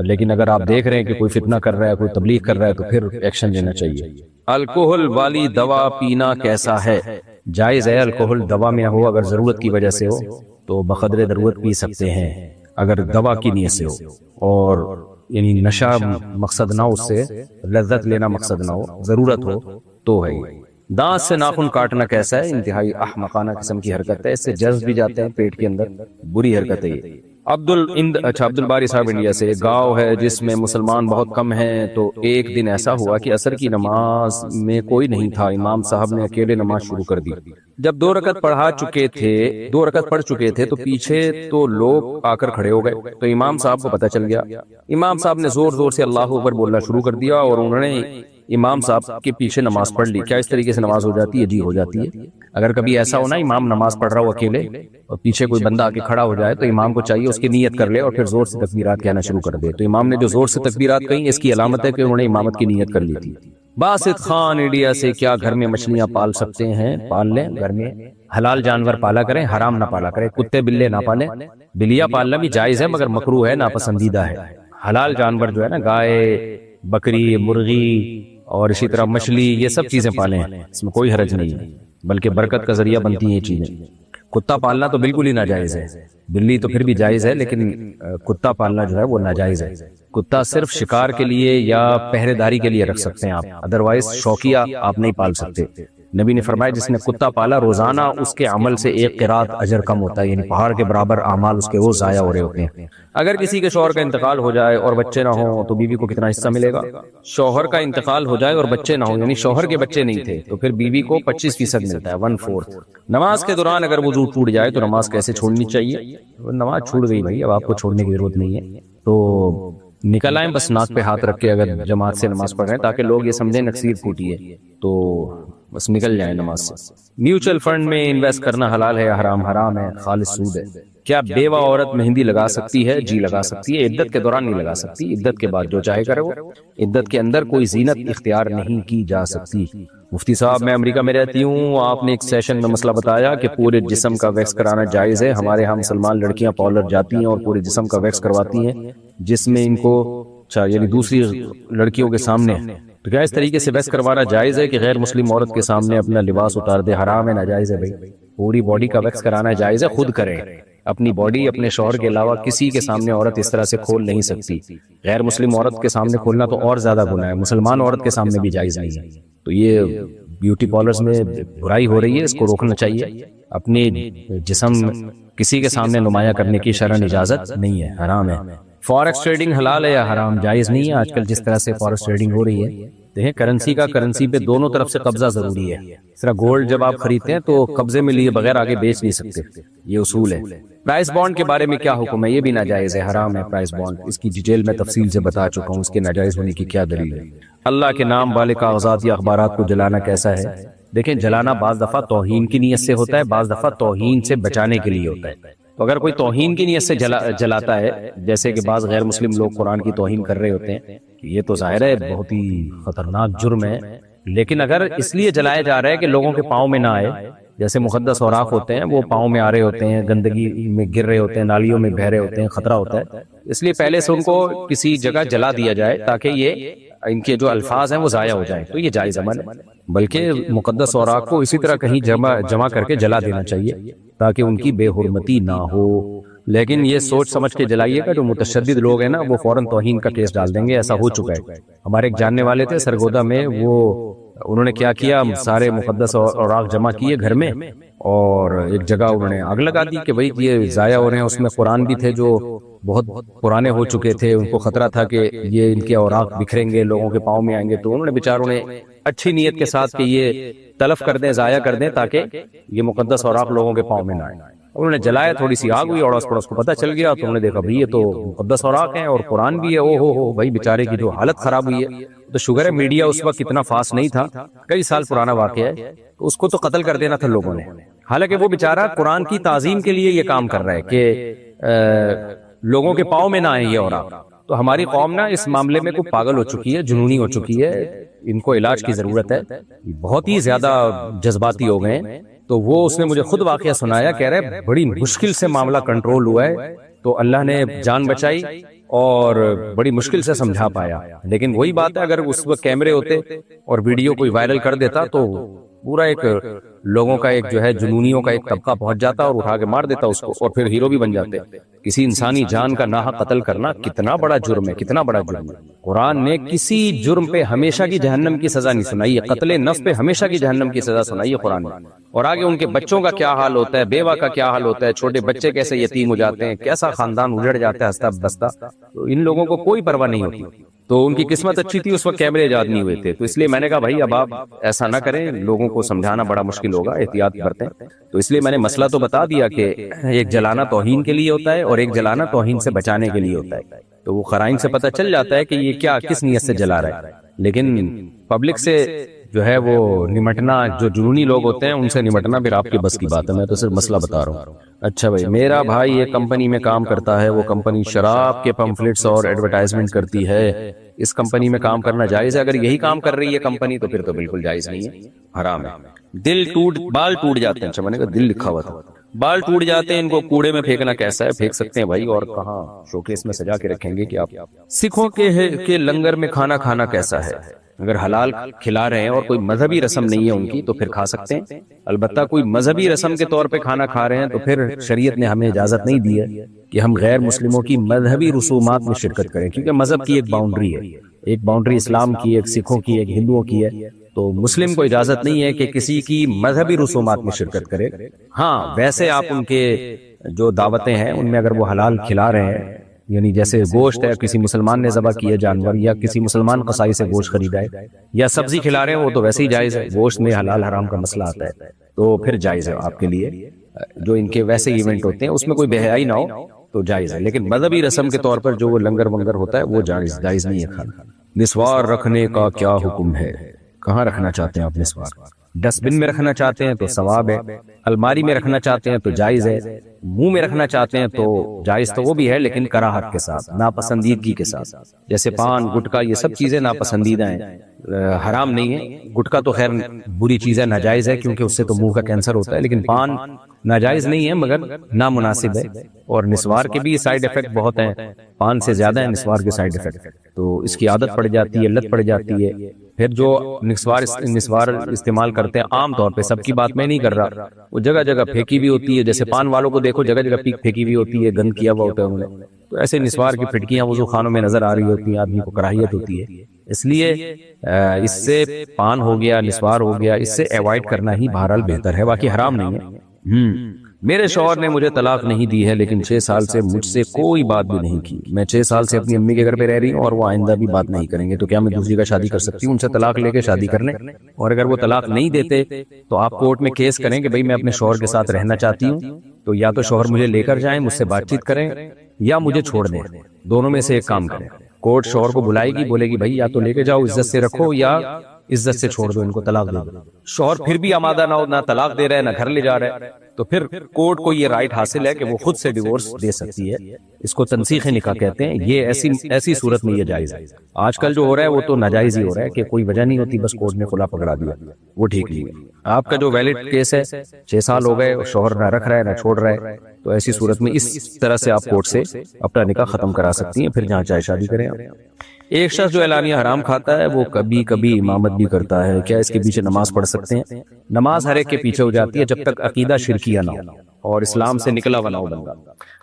لیکن اگر آپ دیکھ رہے ہیں کہ کوئی فتنہ کر رہا ہے، کوئی تبلیغ کر رہا ہے، تو پھر ایکشن لینا چاہیے۔ الکوہل والی دوا پینا کیسا ہے؟ جائز ہے، الکوہل دوا میں ہو، اگر ضرورت کی وجہ سے ہو تو بقدر ضرورت پی سکتے ہیں، اگر دوا کی نیت سے ہو، اور یعنی نشہ مقصد نہ ہو، اس سے لذت لینا مقصد نہ ہو، ضرورت ہو تو ہے۔ دانت سے ناخن کاٹنا کیسا ہے؟ انتہائی احمقانہ قسم کی حرکت ہے، اس سے جذب بھی جاتے ہیں پیٹ کے اندر، بری حرکت ہے یہ۔ عبد الباری صاحب انڈیا سے، گاؤں ہے جس میں مسلمان بہت کم ہیں، تو ایک دن ایسا ہوا کہ عصر کی نماز میں کوئی نہیں تھا، امام صاحب نے اکیلے نماز شروع کر دی۔ جب 2 رکعت پڑھ چکے تھے تو پیچھے تو لوگ آ کر کھڑے ہو گئے، تو امام صاحب کو پتہ چل گیا۔ امام صاحب نے زور زور سے اللہ اکبر بولنا شروع کر دیا اور انہوں نے امام صاحب کے پیچھے نماز پڑھ لی۔ کیا اس طریقے سے نماز ہو جاتی ہے؟ جی ہو جاتی ہے۔ اگر کبھی ایسا ہونا امام نماز پڑھ رہا ہو اکیلے اور پیچھے کوئی بندہ آ کے کھڑا ہو جائے تو امام کو چاہیے اس کی نیت کر لے اور پھر زور سے تکبیرات کہنا شروع کر دے۔ تو امام نے جو زور سے تکبیرات کہیں، اس کی علامت ہے کہ انہوں نے امامت کی نیت کر لی تھی۔ باسط خان انڈیا سے، کیا گھر میں مچھلیاں پال سکتے ہیں؟ پال لیں، گھر میں حلال جانور پالا کریں، حرام نہ پالا کریں، کتے بلے نہ پالیں۔ بلیاں پالنا بھی جائز ہے مگر مکروہ ہے، ناپسندیدہ ہے۔ حلال جانور جو ہے نا، گائے، بکری، مرغی اور اسی طرح مچھلی، یہ سب چیزیں پالیں، اس میں کوئی حرج نہیں ہے، بلکہ برکت کا ذریعہ بنتی ہیں یہ چیزیں۔ کتا پالنا تو بالکل ہی ناجائز ہے، بلی تو پھر بھی جائز ہے، لیکن کتا پالنا جو ہے وہ ناجائز ہے۔ کتا صرف شکار کے لیے یا پہرے داری کے لیے رکھ سکتے ہیں آپ، ادروائز شوقیہ آپ نہیں پال سکتے۔ نبی نے فرمایا جس نے کتا پالا روزانہ اس کے عمل سے 1 قرات اجر کم ہوتا ہے، یعنی پہاڑ کے برابر اعمال اس کے وہ ضائع ہو رہے ہوتے ہیں۔ اگر کسی کے شوہر کا انتقال ہو جائے اور بچے نہ ہوں تو بیوی کو کتنا حصہ ملے گا؟ شوہر کا انتقال ہو جائے اور بچے نہ ہوں، یعنی شوہر کے بچے نہیں تھے، تو پھر بیوی کو 25% ملتا ہے، 1/4۔ نماز کے دوران اگر وضو ٹوٹ جائے تو نماز کیسے چھوڑنی چاہیے؟ نماز چھوٹ گئی بھائی، اب آپ کو چھوڑنے کی ضرورت نہیں ہے، تو نکل آئیں، بس ناک پہ ہاتھ رکھ کے اگر جماعت سے نماز پڑھ رہے ہیں تاکہ لوگ یہ سمجھیں نکسیر پھوٹی ہے، تو بس نکل جائیں نماز سے۔ میوچل فنڈ میں انویسٹ کرنا حلال ہے یا حرام؟ حرام ہے، خالص سود ہے۔ کیا بیوہ عورت مہندی لگا سکتی ہے؟ جی لگا سکتی ہے، عدت کے دوران نہیں لگا سکتی، عدت کے بعد جو چاہے کرے وہ، عدت کے اندر کوئی زینت اختیار نہیں کی جا سکتی۔ مفتی صاحب میں امریکہ میں رہتی ہوں، آپ نے ایک سیشن میں مسئلہ بتایا کہ پورے جسم کا ویکس کرانا جائز ہے۔ ہمارے ہاں مسلمان لڑکیاں پارلر جاتی ہیں اور پورے جسم کا ویکس کرواتی ہیں، جس میں ان کو یعنی دوسری لڑکیوں کے سامنے، تو کیا اس طریقے سے ویکس کروانا جائز ہے کہ غیر مسلم عورت کے سامنے اپنا لباس اتار دے؟ حرام ہے، ناجائز ہے بھائی، پوری باڈی کا ویکس کرانا جائز ہے، خود کریں اپنی باڈی، اپنے شوہر کے علاوہ کسی کے سامنے عورت اس طرح سے کھول نہیں سکتی۔ غیر مسلم عورت کے سامنے کھولنا تو اور زیادہ گناہ ہے، مسلمان عورت کے سامنے بھی جائز نہیں ہے۔ تو یہ بیوٹی پارلرز میں برائی ہو رہی ہے، اس کو روکنا چاہیے۔ اپنے جسم کسی کے سامنے نمایاں کرنے کی شرعاً اجازت نہیں ہے، حرام ہے۔ فارکس ٹریڈنگ حلال ہے یا حرام؟ جائز نہیں ہے۔ آج کل جس طرح سے فارکس ٹریڈنگ ہو رہی ہے، دیکھیں کرنسی پہ دونوں طرف سے قبضہ ضروری ہے۔ اس طرح گولڈ جب آپ خریدتے ہیں تو قبضے میں لیے بغیر آگے بیچ نہیں سکتے، یہ اصول ہے۔ پرائز بانڈ کے بارے میں کیا حکم ہے؟ یہ بھی ناجائز ہے، حرام ہے پرائز بانڈ، اس کی ڈیٹیل میں تفصیل سے بتا چکا ہوں، اس کے ناجائز ہونے کی کیا دلیل ہے۔ اللہ کے نام والے کاغذات یا اخبارات کو جلانا کیسا ہے؟ دیکھیں جلانا بعض دفعہ توہین کی نیت سے ہوتا ہے، بعض دفعہ توہین سے بچانے کے لیے ہوتا ہے۔ تو اگر کوئی توہین کی نیت سے جلاتا ہے، جیسے کہ بعض غیر مسلم لوگ قرآن کی توہین کر رہے ہوتے ہیں، یہ تو ظاہر ہے بہت ہی خطرناک جرم ہے، لیکن اگر اس لیے جلایا جا رہا ہے کہ لوگوں کے پاؤں میں نہ آئے، جیسے مقدس اوراق ہوتے ہیں وہ پاؤں میں آ رہے ہوتے ہیں، گندگی میں گر رہے ہوتے ہیں، نالیوں میں بہہ رہے ہوتے ہیں، خطرہ ہوتا ہے، اس لیے پہلے سے ان کو کسی جگہ جلا دیا جائے تاکہ یہ ان کے جو الفاظ ہیں وہ ضائع ہو جائیں، تو یہ جائز عمل ہے۔ بلکہ مقدس اوراق کو اسی طرح کہیں جمع کر کے جلا دینا چاہیے تاکہ ان کی بے حرمتی نہ ہو، لیکن یہ سوچ سمجھ کے جلائیے گا، جو متشدد لوگ ہیں نا وہ فوراً توہین کا کیس ڈال دیں گے، ایسا ہو چکا ہے۔ ہمارے ایک جاننے والے تھے سرگودا میں، وہ انہوں نے کیا کیا، سارے مقدس اوراق جمع کیے گھر میں، اور ایک جگہ انہوں نے آگ لگا دی کہ بھئی یہ ضائع ہو رہے ہیں۔ اس میں قرآن بھی تھے جو بہت پرانے ہو چکے تھے، ان کو خطرہ تھا کہ یہ ان کے اوراق بکھریں گے، لوگوں کے پاؤں میں آئیں گے، تو انہوں نے بیچاروں نے اچھی نیت کے ساتھ کہ یہ تلف کر دیں، ضائع کر دیں، تاکہ یہ مقدس اوراق لوگوں کے پاؤں میں نہ آئیں۔ انہوں نے جلایا، تھوڑی سی آگ ہوئی، اڑوس پڑوس کو پتہ چل گیا، تو انہوں نے دیکھا بھئی یہ تو مقدس اوراق ہیں اور قرآن بھی ہے۔ او ہو بھائی بیچارے کی جو حالت خراب ہوئی ہے۔ تو شکر ہے میڈیا اس وقت اتنا فاسٹ نہیں تھا، کئی سال پرانا واقعہ ہے، تو اس کو تو قتل کر دینا تھا لوگوں نے، حالانکہ وہ بیچارہ قرآن کی تعظیم کے لیے یہ کام کر رہا ہے کہ لوگوں کے پاؤں میں نہ آئیں یہ اوراق۔ تو ہماری قوم نا اس معاملے میں کوئی پاگل ہو چکی ہے، جنونی ہو چکی ہے، ان کو علاج کی ضرورت ہے، بہت ہی زیادہ جذباتی ہو گئے ہیں۔ تو وہ اس نے مجھے خود واقعہ سنایا، کہہ رہے بڑی مشکل سے معاملہ کنٹرول ہوا ہے، تو اللہ نے جان بچائی اور بڑی مشکل سے سمجھا پایا۔ لیکن وہی بات ہے، اگر اس وقت کیمرے ہوتے اور ویڈیو کوئی وائرل کر دیتا تو پورا ایک لوگوں کا ایک جو ہے جنونیوں کا ایک طبقہ پہنچ جاتا اور اٹھا کے مار دیتا اس کو، اور پھر ہیرو بھی بن جاتے۔ کسی انسانی جان کا ناحق قتل کرنا کتنا بڑا جرم ہے، کتنا بڑا جرم ہے۔ قرآن نے کسی جرم پہ ہمیشہ کی جہنم کی سزا نہیں سنائی ہے، قتل نفس پہ ہمیشہ کی جہنم کی سزا سنائی ہے قرآن نے۔ اور آگے ان کے بچوں کا کیا حال ہوتا ہے، بیوہ کا کیا حال ہوتا ہے، چھوٹے بچے کیسے یتیم ہو جاتے ہیں، کیسا خاندان اجڑ جاتا ہے ہستہ بستہ، تو ان لوگوں کو کوئی پرواہ نہیں ہوتی۔ تو ان کی قسمت اچھی تھی، اس وقت کیمرے ایجاد نہیں ہوئے تھے، تو اس لیے میں نے کہا بھائی اب آپ ایسا نہ کریں، لوگوں کو سمجھانا بڑا مشکل ہوگا، احتیاط برتیں۔ تو اس لیے میں نے مسئلہ تو بتا دیا کہ ایک جلانا توہین کے لیے ہوتا ہے اور ایک جلانا توہین سے بچانے کے لیے ہوتا ہے۔ تو وہ قرائن سے پتہ چل جاتا ہے کہ یہ کیا کس نیت سے جلا رہا ہے، لیکن پبلک سے جو ہے وہ نمٹنا، جو جنونی لوگ ہوتے ہیں ان سے نمٹنا پھر آپ کے بس کی بات ہے، میں تو صرف مسئلہ بتا رہا ہوں۔ اچھا بھائی، میرا بھائی ایک کمپنی میں کام کرتا ہے، وہ کمپنی شراب کے پمفلٹس اور ایڈورٹائزمنٹ کرتی ہے، اس کمپنی میں کام کرنا جائز ہے؟ اگر یہی کام کر رہی ہے کمپنی تو پھر تو بالکل جائز نہیں ہے، حرام ہے۔ بال ٹوٹ جاتے ہیں، اچھا میں نے کہا دل لکھا ہوا تھا، بال ٹوٹ جاتے ہیں، ان کو کوڑے میں پھینکنا کیسا ہے؟ پھینک سکتے ہیں بھائی، اور کہاں شوکیس میں سجا کے رکھیں گے کہ آپ؟ سکھوں کے لنگر میں کھانا کھانا کیسا ہے؟ اگر حلال کھلا رہے ہیں اور کوئی مذہبی رسم نہیں ہے ان کی تو پھر کھا سکتے ہیں، البتہ کوئی مذہبی رسم کے طور پہ کھانا کھا رہے ہیں تو پھر شریعت نے ہمیں اجازت نہیں دی ہے کہ ہم غیر مسلموں کی مذہبی رسومات میں شرکت کریں، کیونکہ مذہب کی ایک باؤنڈری ہے، ایک باؤنڈری اسلام کی، ایک سکھوں کی، ایک ہندوؤں کی ہے، تو مسلم کو اجازت نہیں ہے کہ کسی کی مذہبی رسومات میں شرکت کرے۔ ہاں ویسے آپ ان کے جو دعوتیں ہیں ان میں اگر وہ حلال کھلا رہے ہیں، یعنی جیسے گوشت ہے، کسی مسلمان نے ذبح کیا جانور، یا کسی مسلمان قصائی سے گوشت خریدا ہے، یا سبزی کھلا رہے ہیں، وہ تو ویسے ہی جائز ہے، گوشت میں حلال حرام کا مسئلہ آتا ہے تو پھر جائز ہے آپ کے لیے۔ جو ان کے ویسے ایونٹ ہوتے ہیں اس میں کوئی بے حیائی نہ ہو تو جائز ہے، لیکن مذہبی رسم کے طور پر جو وہ لنگر ونگر ہوتا ہے وہ جائز نہیں ہے کھانا۔ نسوار رکھنے کا کیا حکم ہے؟ کہاں رکھنا چاہتے ہیں آپ نسوار؟ ڈسٹ بن میں رکھنا چاہتے ہیں تو ثواب ہے، الماری میں رکھنا چاہتے ہیں تو جائز ہے، منہ میں رکھنا چاہتے ہیں تو جائز تو وہ بھی ہے لیکن کراہت کے ساتھ، ناپسندیدگی کے ساتھ، جیسے پان گٹکا یہ سب چیزیں ناپسندیدہ ہیں، حرام نہیں ہے۔ گٹکا تو خیر بری چیز ہے، ناجائز ہے کیونکہ اس سے تو منہ کا کینسر ہوتا ہے، لیکن پان ناجائز نہیں ہے مگر نامناسب ہے، اور نسوار کے بھی سائیڈ افیکٹ بہت ہیں، پان سے زیادہ ہیں نسوار کے سائیڈ افیکٹ، تو اس کی عادت پڑ جاتی ہے، لت پڑ جاتی ہے۔ پھر جو نسوار استعمال کرتے ہیں عام طور پہ، سب کی بات میں نہیں کر رہا، وہ جگہ جگہ پھینکی بھی ہوتی ہے، جیسے پان والوں کو دیکھو جگہ جگہ پھینکی بھی ہوتی ہے، گند کیا ہوا ہوتا ہے انہوں نے، تو ایسے نسوار کی پھٹکیاں وضو خانوں میں نظر آ رہی ہوتی ہیں، آدمی کو کراہیت ہوتی ہے، اس لیے اس سے پان ہو گیا، نسوار ہو گیا، اس سے ایوائڈ کرنا ہی بہرحال بہتر ہے، باقی حرام نہیں ہے۔ میرے شوہر نے مجھے طلاق نہیں دی ہے لیکن 6 سال سے مجھ سے کوئی بات بھی نہیں کی، میں 6 سال سے اپنی امی کے گھر پہ رہ رہی ہوں اور وہ آئندہ بھی بات نہیں کریں گے، تو کیا میں دوسری کا شادی کر سکتی ہوں؟ ان سے طلاق لے کے شادی کر لیں، اور اگر وہ طلاق نہیں دیتے تو آپ کورٹ میں کیس کریں کہ بھئی میں اپنے شوہر کے ساتھ رہنا چاہتی ہوں، تو یا تو شوہر مجھے لے کر جائیں، مجھ سے بات چیت کریں، یا مجھے چھوڑ دیں، دونوں میں سے ایک کام کریں۔ کورٹ شوہر کو بلائے گی، بولے گی بھئی یا تو لے کے جاؤ عزت سے رکھو یا عزت سے چھوڑ دو، ان کو طلاق دے دو۔ شوہر پھر بھی آمادہ نہ ہو، نہ طلاق دے رہا ہے نہ گھر لے جا رہا ہے، تو پھر کورٹ کو یہ رائٹ حاصل ہے کہ وہ خود سے ڈیورس دے سکتی ہے، اس کو تنسیخ نکاح کہتے ہیں۔ یہ ایسی صورت میں یہ جائز ہے۔ آج کل جو ہو رہا ہے وہ تو ناجائز ہی ہو رہا ہے کہ کوئی وجہ نہیں ہوتی، بس کورٹ نے خلا پکڑا دیا، وہ ٹھیک نہیں ہے۔ آپ کا جو ویلڈ کیس ہے 6 سال ہو گئے، شوہر نہ رکھ رہا ہے نہ چھوڑ رہا ہے، تو ایسی صورت میں اس طرح سے آپ کورٹ سے اپنا نکاح ختم کرا سکتی ہیں، پھر جہاں چاہے شادی کریں آپ۔ ایک شخص جو اعلانیہ حرام کھاتا ہے وہ کبھی کبھی امامت بھی کرتا ہے، کیا اس کے پیچھے نماز پڑھ سکتے ہیں؟ نماز ہر ایک کے پیچھے ہو جاتی ہے جب تک عقیدہ شرکیہ نہ ہو اور اسلام سے نکلا ہوا نہ ہو بندہ۔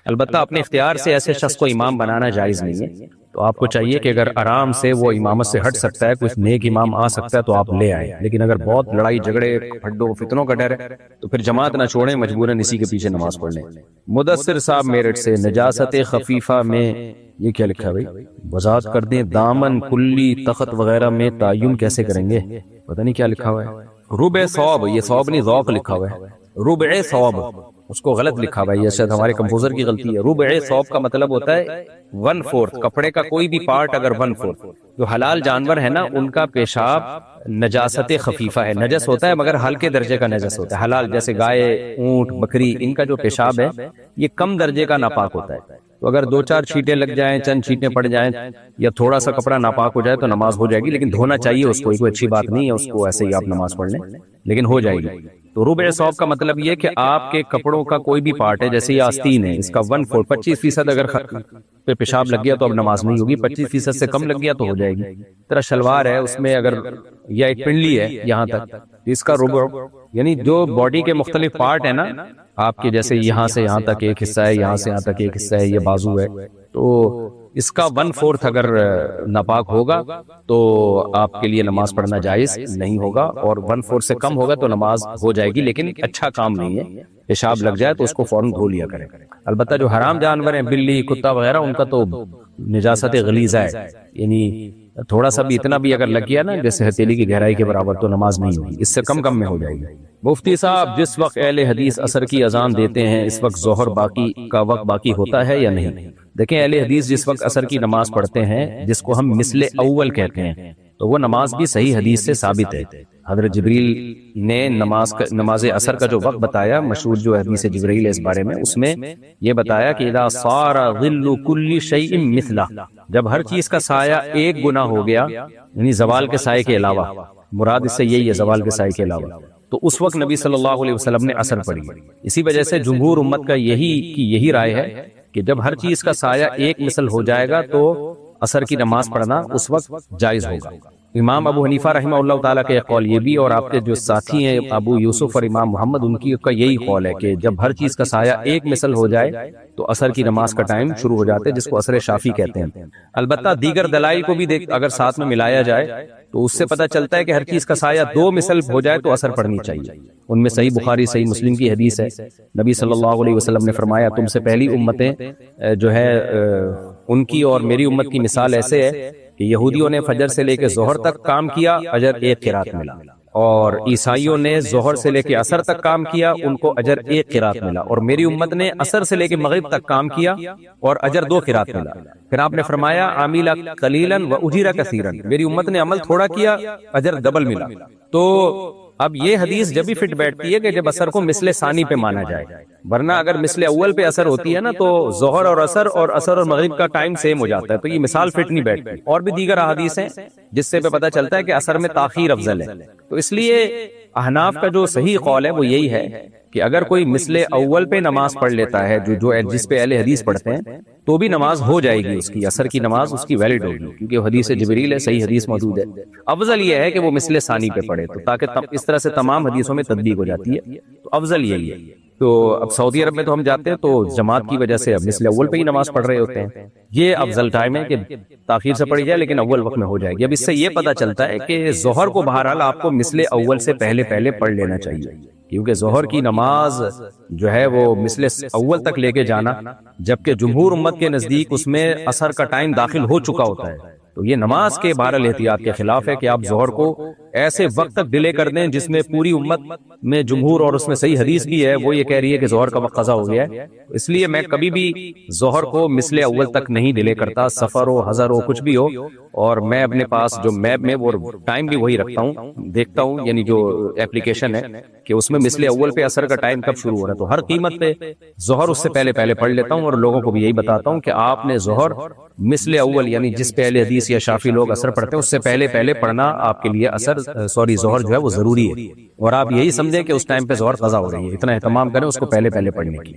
البتہ اپنے اختیار سے ایسے شخص کو امام بنانا جائز نہیں ہے، تو آپ کو چاہیے کہ اگر آرام سے وہ امامت سے ہٹ سکتا ہے، کچھ نیک امام آ سکتا ہے تو آپ لے آئیں، لیکن اگر بہت لڑائی جھگڑے پھڈوں فتنوں کا ڈر ہے تو پھر جماعت نہ چھوڑیں، مجبوراً اسی کے پیچھے نماز پڑھ لیں۔ مدثر صاحب میرٹھ سے، نجاست خفیفہ میں یہ کیا لکھا ہے بھائی؟ وضاحت کر دیں، دامن کلی تخت وغیرہ میں تعین کیسے کریں گے؟ پتہ نہیں کیا لکھا ہوا ہے۔ ربع ثواب، یہ ثواب نہیں ذوق لکھا ہوا ہے، ربع ثواب، اس کو غلط لکھا ہوا ہے، یہ شاید ہمارے کمپوزر کی غلطی ہے۔ ربع ثواب کا مطلب ہوتا ہے 1/4، کپڑے کا کوئی بھی پارٹ اگر 1/4۔ جو حلال جانور ہے نا ان کا پیشاب نجاست خفیفہ ہے، نجس ہوتا ہے مگر ہلکے درجے کا نجس ہوتا ہے۔ حلال جیسے گائے، اونٹ، بکری، ان کا جو پیشاب ہے یہ کم درجے کا ناپاک ہوتا ہے، تو اگر 2-4 چھینٹیں لگ جائیں، چند چھینٹیں پڑ جائیں یا تھوڑا سا کپڑا ناپاک ہو جائے تو نماز ہو جائے گی، لیکن دھونا چاہیے اس کو، کوئی اچھی بات نہیں ہے اس کو، ایسے ہی آپ نماز پڑھ لیں لیکن ہو جائے گی۔ تو ربع ثواب کا مطلب یہ کہ آپ کے کپڑوں کا کوئی بھی پارٹ ہے، جیسے یہ آستین ہے، اس کا 1/4 25% اگر پہ پیشاب لگ گیا تو اب نماز نہیں ہوگی، 25% سے کم لگ گیا تو ہو جائے گی۔ طرح شلوار ہے، اس میں اگر یا ایک پنڈلی ہے یہاں تک، اس کا ربع یعنی جو باڈی کے مختلف پارٹ ہیں نا آپ کے، جیسے یہاں سے یہاں تک ایک حصہ ہے، یہاں سے یہاں تک ایک حصہ ہے، یہ بازو ہے، تو اس کا 1/4 اگر ناپاک ہوگا تو آپ کے لیے نماز پڑھنا جائز نہیں ہوگا، اور 1/4 سے کم ہوگا تو نماز ہو جائے گی، لیکن اچھا کام نہیں ہے۔ پیشاب لگ جائے تو اس کو فوراً دھو لیا کریں۔ البتہ جو حرام جانور ہیں، بلی، کتا وغیرہ، ان کا تو نجاست غلیظہ ہے، یعنی تھوڑا سا بھی اتنا بھی اگر لگ گیا نا جیسے ہتھیلی کی گہرائی کے برابر تو نماز نہیں ہوگی، اس سے کم میں ہو جائے گی۔ مفتی صاحب، جس وقت اہل حدیث عصر کی اذان دیتے ہیں اس وقت ظہر باقی کا وقت باقی ہوتا ہے یا نہیں؟ دیکھیں، اہل حدیث جس وقت عصر کی نماز پڑھتے ہیں جس کو ہم مثل اول کہتے ہیں، تو وہ نماز بھی صحیح حدیث سے ثابت ہے۔ حضرت جبریل نے نماز عصر کا جو وقت بتایا، مشہور جو حدیث جبریل ہے اس بارے میں، اس میں یہ بتایا کہ اذا صار ظل کل شیء مثلہ، جب ہر چیز کا سایہ ایک گنا ہو گیا، یعنی زوال کے سائے کے علاوہ، مراد اس سے یہی ہے زوال کے سائے کے علاوہ، تو اس وقت نبی صلی اللہ علیہ وسلم نے عصر پڑھی۔ اسی وجہ سے جمہور امت کا یہی رائے ہے کہ جب ہر چیز کا سایہ ایک مثل ہو جائے گا تو عصر کی نماز پڑھنا اس وقت جائز ہوگا۔ امام ابو حنیفہ رحمہ اللہ تعالیٰ کا ایک قول یہ بھی، اور آپ کے جو ساتھی ہیں ابو یوسف اور امام محمد، ان کی کا یہی قول ہے کہ جب ہر چیز کا سایہ ایک مثل ہو جائے تو عصر کی نماز کا ٹائم شروع ہو جاتا ہے، جس کو عصر شافی کہتے ہیں۔ البتہ دیگر دلائل کو بھی اگر ساتھ میں ملایا جائے تو اس سے پتہ چلتا ہے کہ ہر چیز کا سایہ 2 مثل ہو جائے تو عصر پڑھنی چاہیے۔ ان میں صحیح بخاری صحیح مسلم کی حدیث ہے، نبی صلی اللہ علیہ وسلم نے فرمایا تم سے پہلی امتیں جو ہے ان کی اور میری امت کی مثال ایسے ہے کہ یہودیوں نے فجر سے لے کے ظہر تک کام کیا، اجر 1 قرات ملا، اور عیسائیوں نے ظہر سے لے کے عصر تک کام کیا، ان کو اجر 1 قرات ملا، اور میری امت نے عصر سے لے کے مغرب تک کام کیا اور اجر 2 قرات ملا۔ پھر آپ نے فرمایا عامل قلیلا و اجر کثیرا، میری امت نے عمل تھوڑا کیا، اجر ڈبل ملا۔ تو اب یہ حدیث جب بھی فٹ بیٹھتی ہے کہ جب عصر کو مثل ثانی پہ مانا جائے، ورنہ اگر مثل اول پہ عصر ہوتی ہے نا تو ظہر اور عصر اور مغرب کا ٹائم سیم ہو جاتا ہے، تو یہ مثال فٹ نہیں بیٹھتی۔ اور بھی دیگر احادیث ہیں جس سے پتہ چلتا ہے کہ عصر میں تاخیر افضل ہے، تو اس لیے احناف کا جو صحیح قول ہے وہ یہی ہے کہ اگر کوئی مثل اول پہ نماز پڑھ لیتا ہے جس پہ اہل حدیث پڑھتے ہیں تو بھی نماز ہو جائے گی، اس کی عصر کی نماز اس کی ویلڈ ہوگی، کیونکہ وہ حدیث جبریل ہے، صحیح حدیث موجود ہے۔ افضل یہ ہے کہ وہ مثل ثانی پہ پڑھے، تو تاکہ اس طرح سے تمام حدیثوں میں تطبیق ہو جاتی ہے، تو افضل یہی ہے۔ تو اب سعودی عرب میں تو ہم جاتے ہیں تو جماعت کی وجہ سے اب مثل اول پہ ہی نماز پڑھ رہے ہوتے ہیں، یہ افضل ٹائم ہے کہ تاخیر سے پڑھی جائے لیکن اول وقت میں ہو جائے گی۔ اب اس سے یہ پتہ چلتا ہے کہ ظہر کو بہرحال آپ کو مثل اول سے پہلے پڑھ لینا چاہیے، کیونکہ ظہر کی نماز جو ہے وہ مثل اول تک لے کے جانا، جبکہ جمہور امت کے نزدیک اس میں عصر کا ٹائم داخل ہو چکا ہوتا ہے، تو یہ نماز کے بہرحال احتیاط کے خلاف ہے کہ آپ ظہر کو ایسے وقت تک ڈیلے کر دیں جس میں پوری امت میں جمہور اور اس میں صحیح حدیث بھی ہے وہ یہ کہہ رہی ہے کہ ظہر کا وقت قضا ہو گیا ہے۔ اس لیے میں کبھی بھی ظہر کو مثل اول تک نہیں ڈیلے کرتا، سفر ہو، حضر ہو، کچھ بھی ہو، اور میں اپنے پاس جو میپ میں وہ ٹائم بھی وہی رکھتا ہوں، دیکھتا ہوں، یعنی جو اپلیکیشن ہے کہ اس میں مثل اول پہ عصر کا ٹائم کب شروع ہو رہا ہے، تو ہر قیمت پہ ظہر اس سے پہلے پڑھ لیتا ہوں، اور لوگوں کو بھی یہی بتاتا ہوں کہ آپ نے ظہر مثل اول یعنی جس پہ اہل حدیث یا شافی لوگ عصر پڑھتے ہیں اس سے پہلے پڑھنا آپ کے لیے ظہر جو ہے وہ ضروری ہے، اور آپ یہی سمجھیں کہ اس ٹائم پہ ظہر قضا ہو رہی ہے، اتنا اہتمام کریں اس کو پہلے پڑھنے کی۔